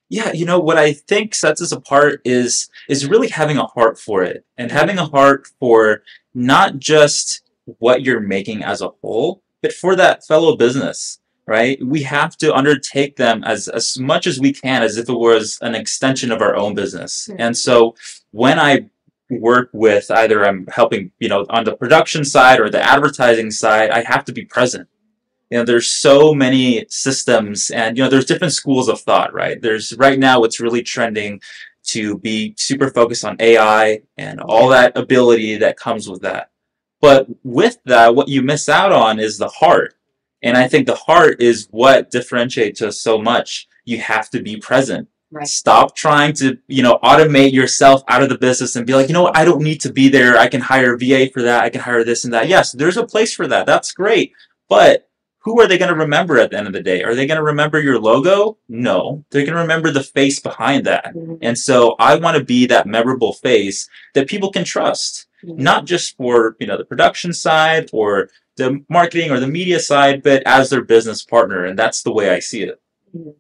Yeah, what I think sets us apart is really having a heart for it and having a heart for not just what you're making as a whole, but for that fellow business. Right? We have to undertake them as much as we can as if it was an extension of our own business. And so when I work with either I'm helping, on the production side or the advertising side, I have to be present. There's so many systems and, there's different schools of thought, right? Right now it's really trending to be super focused on AI and all that ability that comes with that. But with that, what you miss out on is the heart. And I think the heart is what differentiates us so much. You have to be present. Stop trying to, automate yourself out of the business and be like, what, I don't need to be there. I can hire a VA for that. I can hire this and that. Yes, there's a place for that. That's great. But who are they going to remember at the end of the day? Are they going to remember your logo? No. They're going to remember the face behind that. And so I want to be that memorable face that people can trust. Not just for, the production side or the marketing or the media side, but as their business partner. And that's the way I see it.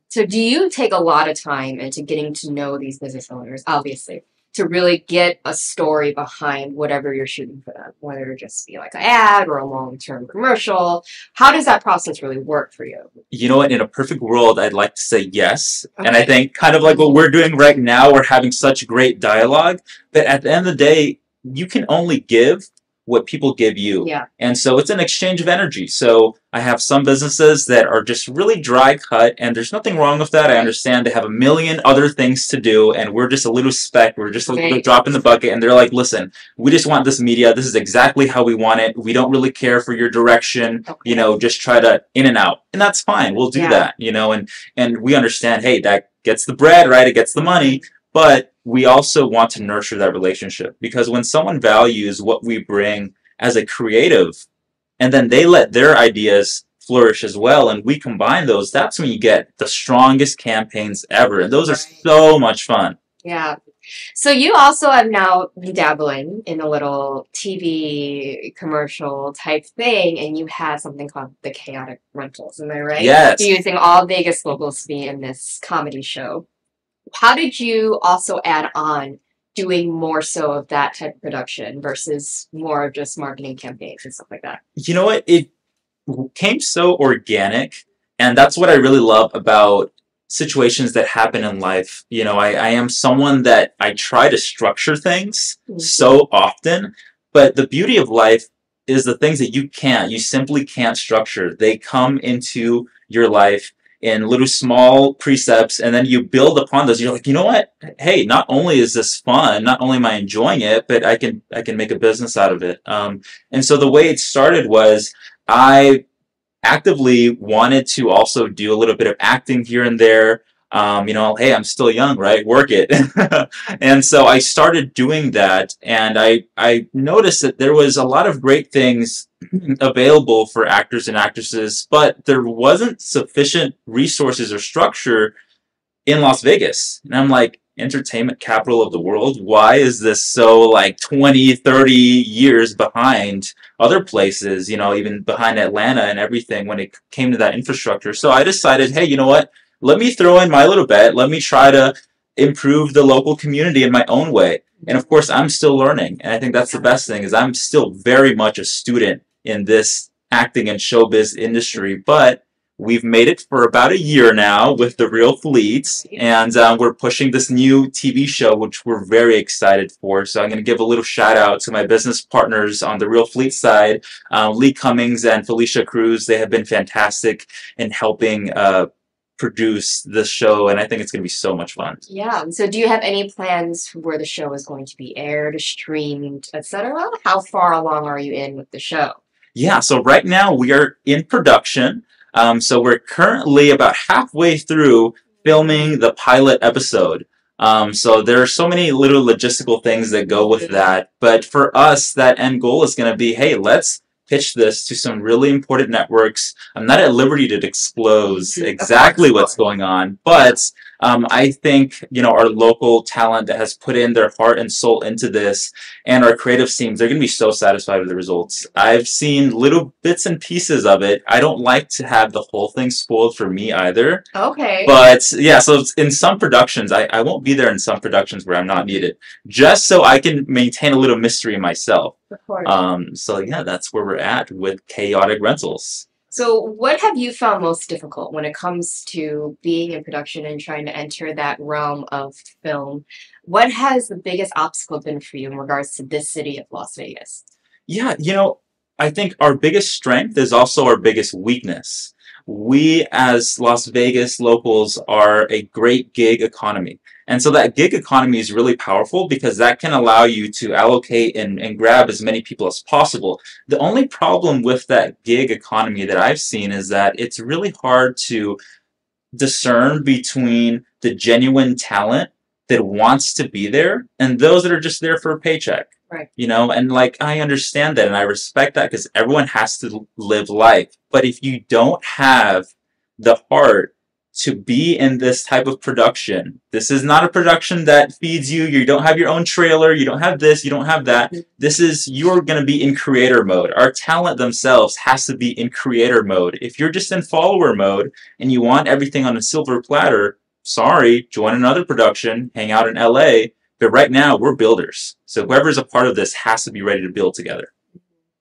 So do you take a lot of time into getting to know these business owners, obviously, to really get a story behind whatever you're shooting for them, whether it just be like an ad or a long-term commercial? How does that process really work for you? You know what? In a perfect world, I'd like to say yes. And I think kind of like what we're doing right now, we're having such great dialogue. But at the end of the day, you can only give what people give you. And so it's an exchange of energy. So I have some businesses that are just really dry cut, and there's nothing wrong with that. I understand they have a million other things to do, and we're just a little speck. We're just a little drop in the bucket, and they're like, listen, we just want this media. This is exactly how we want it. We don't really care for your direction. Just try to in and out. And that's fine. We'll do that, and we understand, hey, that gets the bread, right? It gets the money. But we also want to nurture that relationship, because when someone values what we bring as a creative and then they let their ideas flourish as well and we combine those, that's when you get the strongest campaigns ever. And those are so much fun. Yeah. So you also have now been dabbling in a little TV commercial type thing, and you had something called The Chaotic Rentals. Am I right? Yes. You're using all Vegas locals to be in this comedy show. How did you also add on doing more so of that type of production versus more of just marketing campaigns and stuff like that? You know what? It came so organic, and that's what I really love about situations that happen in life. I am someone that I try to structure things so often, but the beauty of life is the things that you simply can't structure. They come into your life in little small precepts, and then you build upon those. You're like, you know what? Hey, not only is this fun, not only am I enjoying it, but I can make a business out of it. And so the way it started was I actively wanted to also do a little bit of acting here and there. Hey, I'm still young, right? Work it. And so I started doing that, and I noticed that there was a lot of great things available for actors and actresses, but there wasn't sufficient resources or structure in Las Vegas. And I'm like, entertainment capital of the world? Why is this so like 20, 30 years behind other places, even behind Atlanta and everything when it came to that infrastructure? So I decided, hey, you know what? Let me throw in my little bet. Let me try to improve the local community in my own way. And of course, I'm still learning. And I think that's the best thing is I'm still very much a student in this acting and showbiz industry, but we've made it for about a year now with the Real Fleets, and we're pushing this new TV show, which we're very excited for. So I'm going to give a little shout out to my business partners on the Real Fleet side, Lee Cummings and Felicia Cruz. They have been fantastic in helping produce this show, and I think it's going to be so much fun. Yeah. So do you have any plans for where the show is going to be aired, streamed, etc.? How far along are you in with the show? Yeah, so right now we are in production. So we're currently about halfway through filming the pilot episode. So there are so many little logistical things that go with that. But for us, that end goal is going to be, hey, let's pitch this to some really important networks. I'm not at liberty to disclose exactly what's going on, but I think, our local talent that has put in their heart and soul into this, and our creative teams, they're going to be so satisfied with the results. I've seen little bits and pieces of it. I don't like to have the whole thing spoiled for me either. Okay. But yeah, so in some productions, I won't be there in some productions where I'm not needed, just so I can maintain a little mystery myself. Of course. So yeah, that's where we're at with Chaotic Rentals. So what have you found most difficult when it comes to being in production and trying to enter that realm of film? What has the biggest obstacle been for you in regards to this city of Las Vegas? Yeah, I think our biggest strength is also our biggest weakness. We, as Las Vegas locals, are a great gig economy. And so that gig economy is really powerful because that can allow you to allocate and grab as many people as possible. The only problem with that gig economy that I've seen is that it's really hard to discern between the genuine talent that wants to be there and those that are just there for a paycheck. Right. And like I understand that and I respect that because everyone has to live life. But if you don't have the heart to be in this type of production, this is not a production that feeds you. You don't have your own trailer. You don't have this. You don't have that. This is, you're going to be in creator mode. Our talent themselves has to be in creator mode. If you're just in follower mode and you want everything on a silver platter, sorry, join another production, hang out in LA. But right now, we're builders. So whoever's a part of this has to be ready to build together.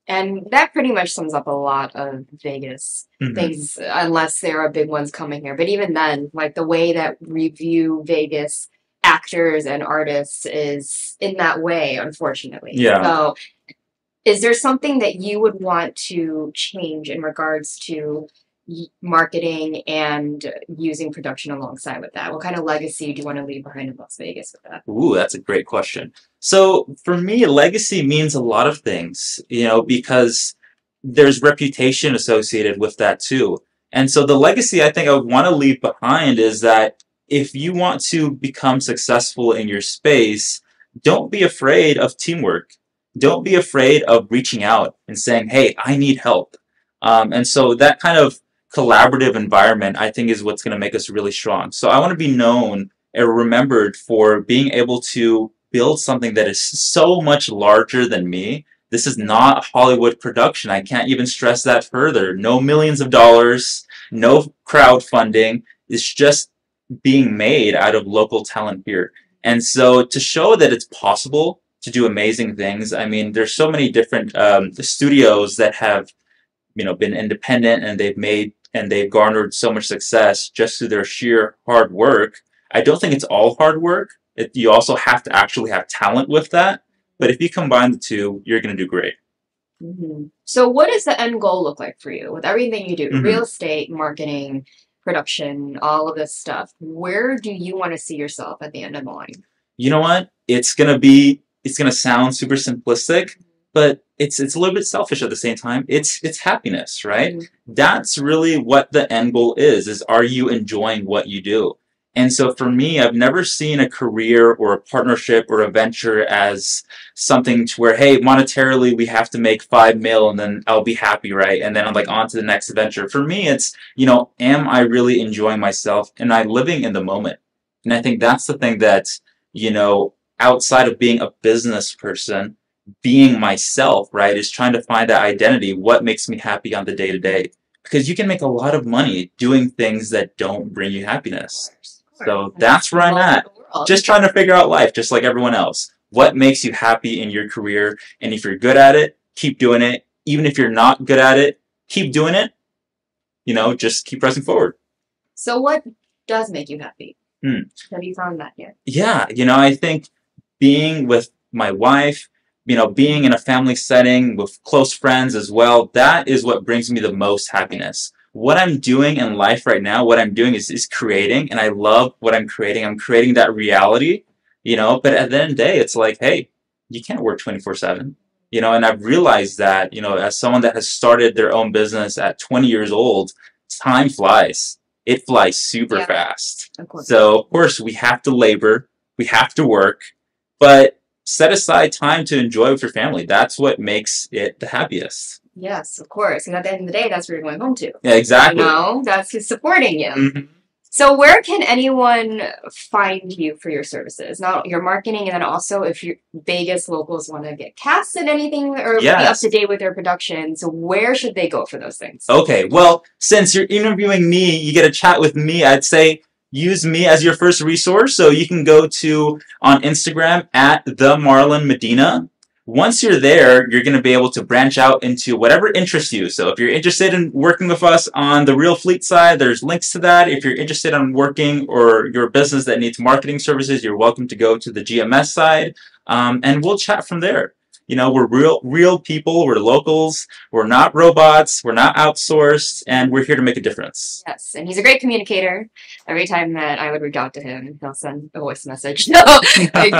And that pretty much sums up a lot of Vegas things, unless there are big ones coming here. But even then, like the way that we view Vegas actors and artists is in that way, unfortunately. Yeah. So is there something that you would want to change in regards to marketing and using production alongside with that? What kind of legacy do you want to leave behind in Las Vegas with that? Ooh, that's a great question. So for me, legacy means a lot of things, because there's reputation associated with that too. And so the legacy I think I would want to leave behind is that if you want to become successful in your space, don't be afraid of teamwork. Don't be afraid of reaching out and saying, hey, I need help. And so that kind of collaborative environment, I think, is what's going to make us really strong. So I want to be known or remembered for being able to build something that is so much larger than me. This is not a Hollywood production. I can't even stress that further. No millions of dollars, no crowdfunding. It's just being made out of local talent here. And so to show that it's possible to do amazing things, I mean, there's so many different studios that have, been independent and they've garnered so much success just through their sheer hard work. I don't think it's all hard work. You also have to actually have talent with that. But if you combine the two, you're going to do great. So what does the end goal look like for you with everything you do? Real estate, marketing, production, all of this stuff. Where do you want to see yourself at the end of the line? You know what? It's going to sound super simplistic, but it's a little bit selfish at the same time. It's happiness, right? That's really what the end goal is are you enjoying what you do? And so for me, I've never seen a career or a partnership or a venture as something to where, hey, monetarily we have to make 5 mil and then I'll be happy, right? And then I'm like on to the next venture. For me, it's, am I really enjoying myself? Am I living in the moment? And I think that's the thing that, outside of being a business person, being myself, right, is trying to find that identity. What makes me happy on the day to day? Because you can make a lot of money doing things that don't bring you happiness. So that's where I'm at. Just trying to figure out life, just like everyone else. What makes you happy in your career? And if you're good at it, keep doing it. Even if you're not good at it, keep doing it. Just keep pressing forward. So what does make you happy? Have you found that yet? Yeah, I think being with my wife, being in a family setting with close friends as well, that is what brings me the most happiness. What I'm doing in life right now, what I'm doing is creating, and I love what I'm creating. I'm creating that reality, but at the end of the day, it's like, hey, you can't work 24/7, and I've realized that, as someone that has started their own business at 20 years old, time flies. It flies super fast. So, of course, we have to labor, we have to work, but set aside time to enjoy with your family. That's what makes it the happiest. Yes, of course. And at the end of the day, that's where you're going home to. Yeah, exactly. That's who's supporting you. Mm-hmm. So where can anyone find you for your services? Not your marketing, and then also if your Vegas locals want to get cast in anything or be up to date with their production. So where should they go for those things? Okay, well, since you're interviewing me, you get a chat with me, I'd say use me as your first resource. So you can go on Instagram at the Marlon Medina. Once you're there, you're going to be able to branch out into whatever interests you. So if you're interested in working with us on the Real Fleet side, there's links to that. If you're interested in working or your business that needs marketing services, you're welcome to go to the GMS side, and we'll chat from there. We're real people. We're locals. We're not robots. We're not outsourced, and we're here to make a difference. Yes, and he's a great communicator. Every time that I would reach out to him, he'll send a voice message. No,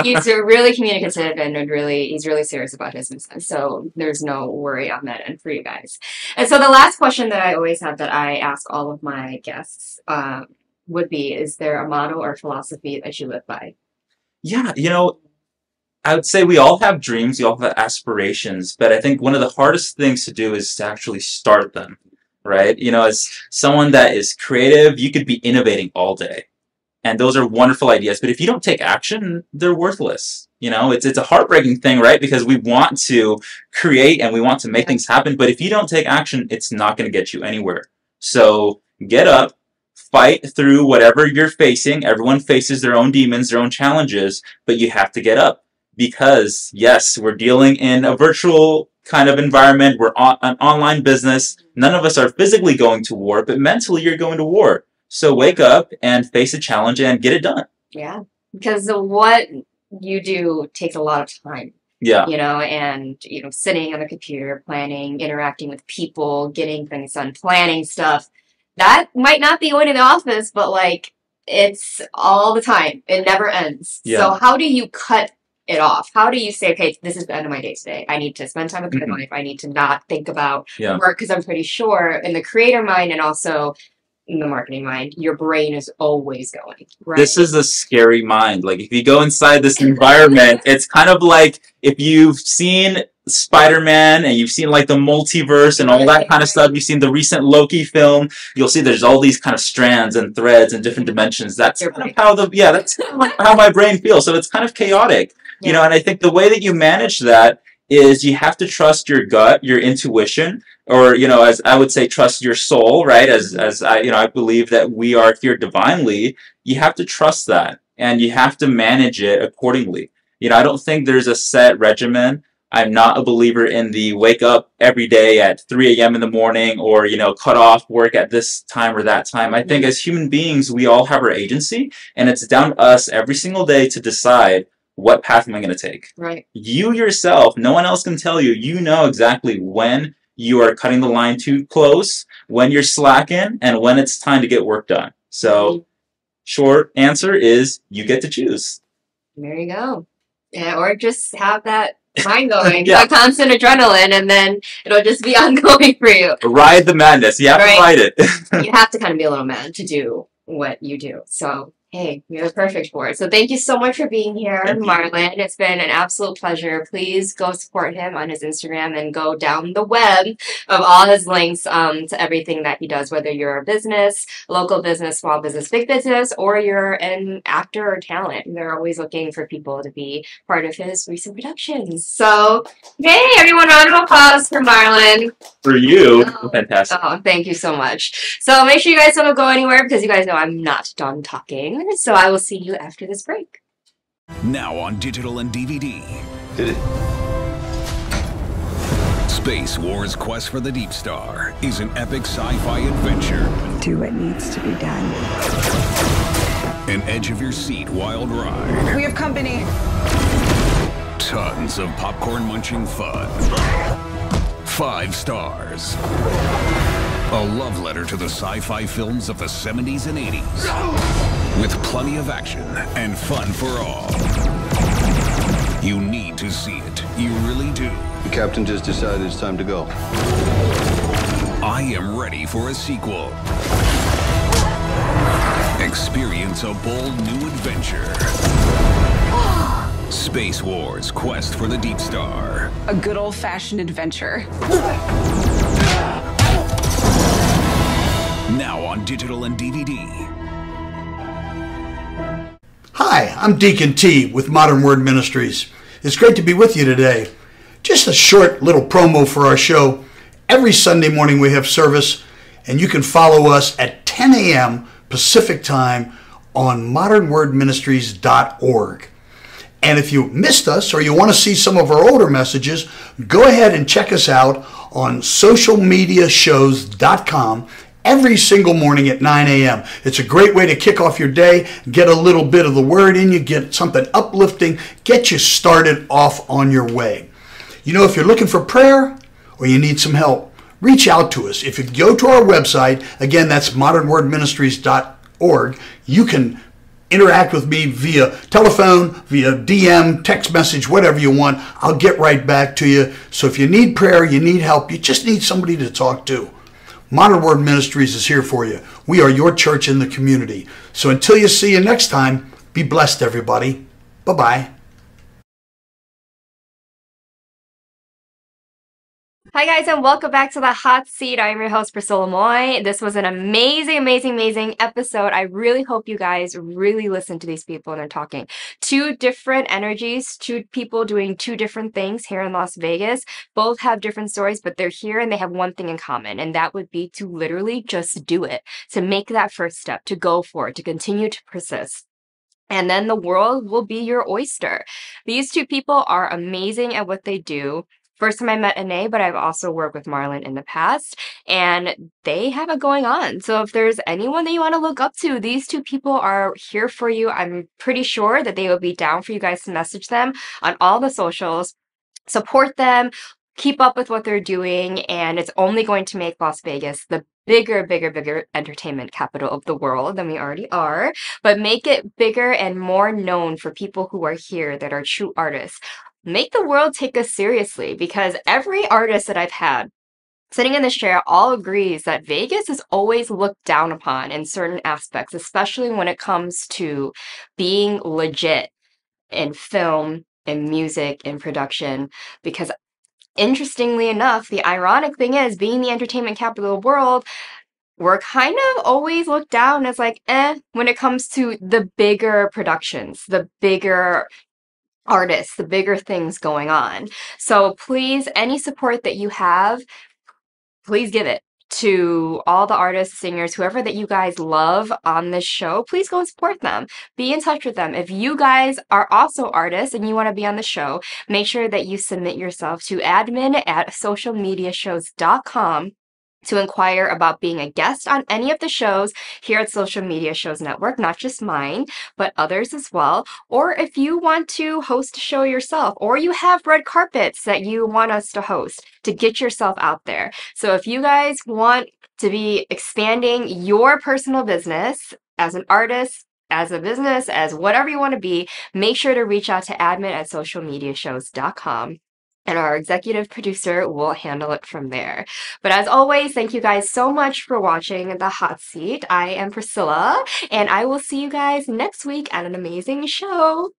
he's really communicative and he's really serious about his business. So there's no worry on that end for you guys. And so the last question that I always have that I ask all of my guests would be: is there a motto or philosophy that you live by? Yeah, I would say we all have dreams, we all have aspirations, but I think one of the hardest things to do is to actually start them, right? As someone that is creative, you could be innovating all day. And those are wonderful ideas, but if you don't take action, they're worthless. It's a heartbreaking thing, right? Because we want to create and we want to make things happen, but if you don't take action, it's not going to get you anywhere. So get up, fight through whatever you're facing. Everyone faces their own demons, their own challenges, but you have to get up. Because, yes, we're dealing in a virtual kind of environment. We're an online business. None of us are physically going to war, but mentally you're going to war. So wake up and face a challenge and get it done. Yeah, because what you do takes a lot of time. Yeah. And, sitting on the computer, planning, interacting with people, getting things done, planning stuff. That might not be going to the office, but, it's all the time. It never ends. Yeah. So how do you cut it off? How do you say, okay, this is the end of my day today. I need to spend time with my life. I need to not think about work, because I'm pretty sure in the creator mind and also in the marketing mind, your brain is always going. Right? This is a scary mind. If you go inside this environment, it's kind of like if you've seen Spider-Man and you've seen the multiverse and all that kind of stuff. You've seen the recent Loki film. You'll see there's all these kind of strands and threads and different dimensions. That's kind of how that's kind of how my brain feels. So it's kind of chaotic. And I think the way that you manage that is you have to trust your gut, your intuition, or, as I would say, trust your soul, right? As I believe that we are here divinely. You have to trust that, and you have to manage it accordingly. I don't think there's a set regimen. I'm not a believer in the wake up every day at 3 a.m. in the morning or, cut off work at this time or that time. I think as human beings, we all have our agency, and it's down to us every single day to decide, what path am I going to take? Right. You yourself, no one else can tell you. You know exactly when you are cutting the line too close, when you're slacking, and when it's time to get work done. So, short answer is you get to choose. There you go. Yeah, or just have that mind going, that constant adrenaline, and then it'll just be ongoing for you. Ride the madness. You have to ride it. You have to kind of be a little mad to do what you do. So Hey, you're perfect for it. So thank you so much for being here, Thank you. Marlon. It's been an absolute pleasure. Please go support him on his Instagram and go down the web of all his links to everything that he does, whether you're a business, local business, small business, big business, or you're an actor or talent. They're always looking for people to be part of his recent productions. So, yay, everyone, round of applause for Marlon. For you, Oh. fantastic. Oh, thank you so much. So make sure you guys don't go anywhere because you guys know I'm not done talking. So I will see you after this break. Now on digital and DVD. Hit it. Space Wars: Quest for the Deep Star is an epic sci-fi adventure. Do what needs to be done. An edge-of-your-seat wild ride. We have company. Tons of popcorn-munching fun. 5 stars. A love letter to the sci-fi films of the 70s and 80s. With plenty of action and fun for all. You need to see it. You really do. The captain just decided it's time to go. I am ready for a sequel. Experience a bold new adventure. Space Wars: Quest for the Deep Star. A good old-fashioned adventure. Now on digital and DVD. Hi, I'm Deacon T with Modern Word Ministries. It's great to be with you today. Just a short little promo for our show. Every Sunday morning we have service, and you can follow us at 10 a.m. Pacific Time on modernwordministries.org. And if you missed us or you want to see some of our older messages, go ahead and check us out on socialmediashows.com every single morning at 9 a.m. It's a great way to kick off your day, get a little bit of the word in you, get something uplifting, get you started off on your way. You know, if you're looking for prayer or you need some help, reach out to us. If you go to our website, again, that's modernwordministries.org, you can interact with me via telephone, via DM, text message, whatever you want. I'll get right back to you. So if you need prayer, you need help, you just need somebody to talk to, Modern Word Ministries is here for you. We are your church in the community. So until you see you next time, be blessed, everybody. Bye-bye. Hi guys, and welcome back to the Hot Seat. I'm your host, Priscilla Moy. This was an amazing episode. I really hope you guys really listen to these people and they're talking. 2 different energies, 2 people doing 2 different things here in Las Vegas. Both have different stories, but they're here and they have one thing in common, and that would be to literally just do it, to make that first step, to go for it, to continue to persist. And then the world will be your oyster. These 2 people are amazing at what they do. First time I met Anae, but I've also worked with Marlon in the past, and they have it going on. So if there's anyone that you want to look up to, these 2 people are here for you. I'm pretty sure that they will be down for you guys to message them on all the socials, support them, keep up with what they're doing, and it's only going to make Las Vegas the bigger entertainment capital of the world than we already are, but make it bigger and more known for people who are here that are true artists. Make the world take us seriously, because every artist that I've had sitting in this chair all agrees that Vegas is always looked down upon in certain aspects, especially when it comes to being legit in film, in music, in production, because interestingly enough, the ironic thing is, being the entertainment capital of the world, we're kind of always looked down as like, when it comes to the bigger productions, the bigger artists, the bigger things going on. So please, any support that you have, please give it to all the artists, singers, whoever that you guys love on this show. Please go and support them. Be in touch with them. If you guys are also artists and you want to be on the show, make sure that you submit yourself to admin@socialmediashows.com to inquire about being a guest on any of the shows here at Social Media Shows Network, not just mine, but others as well. Or if you want to host a show yourself, or you have red carpets that you want us to host, to get yourself out there. So if you guys want to be expanding your personal business as an artist, as a business, as whatever you want to be, make sure to reach out to admin@socialmediashows.com. and our executive producer will handle it from there. But as always, thank you guys so much for watching The Hot Seat. I am Priscilla, and I will see you guys next week at an amazing show.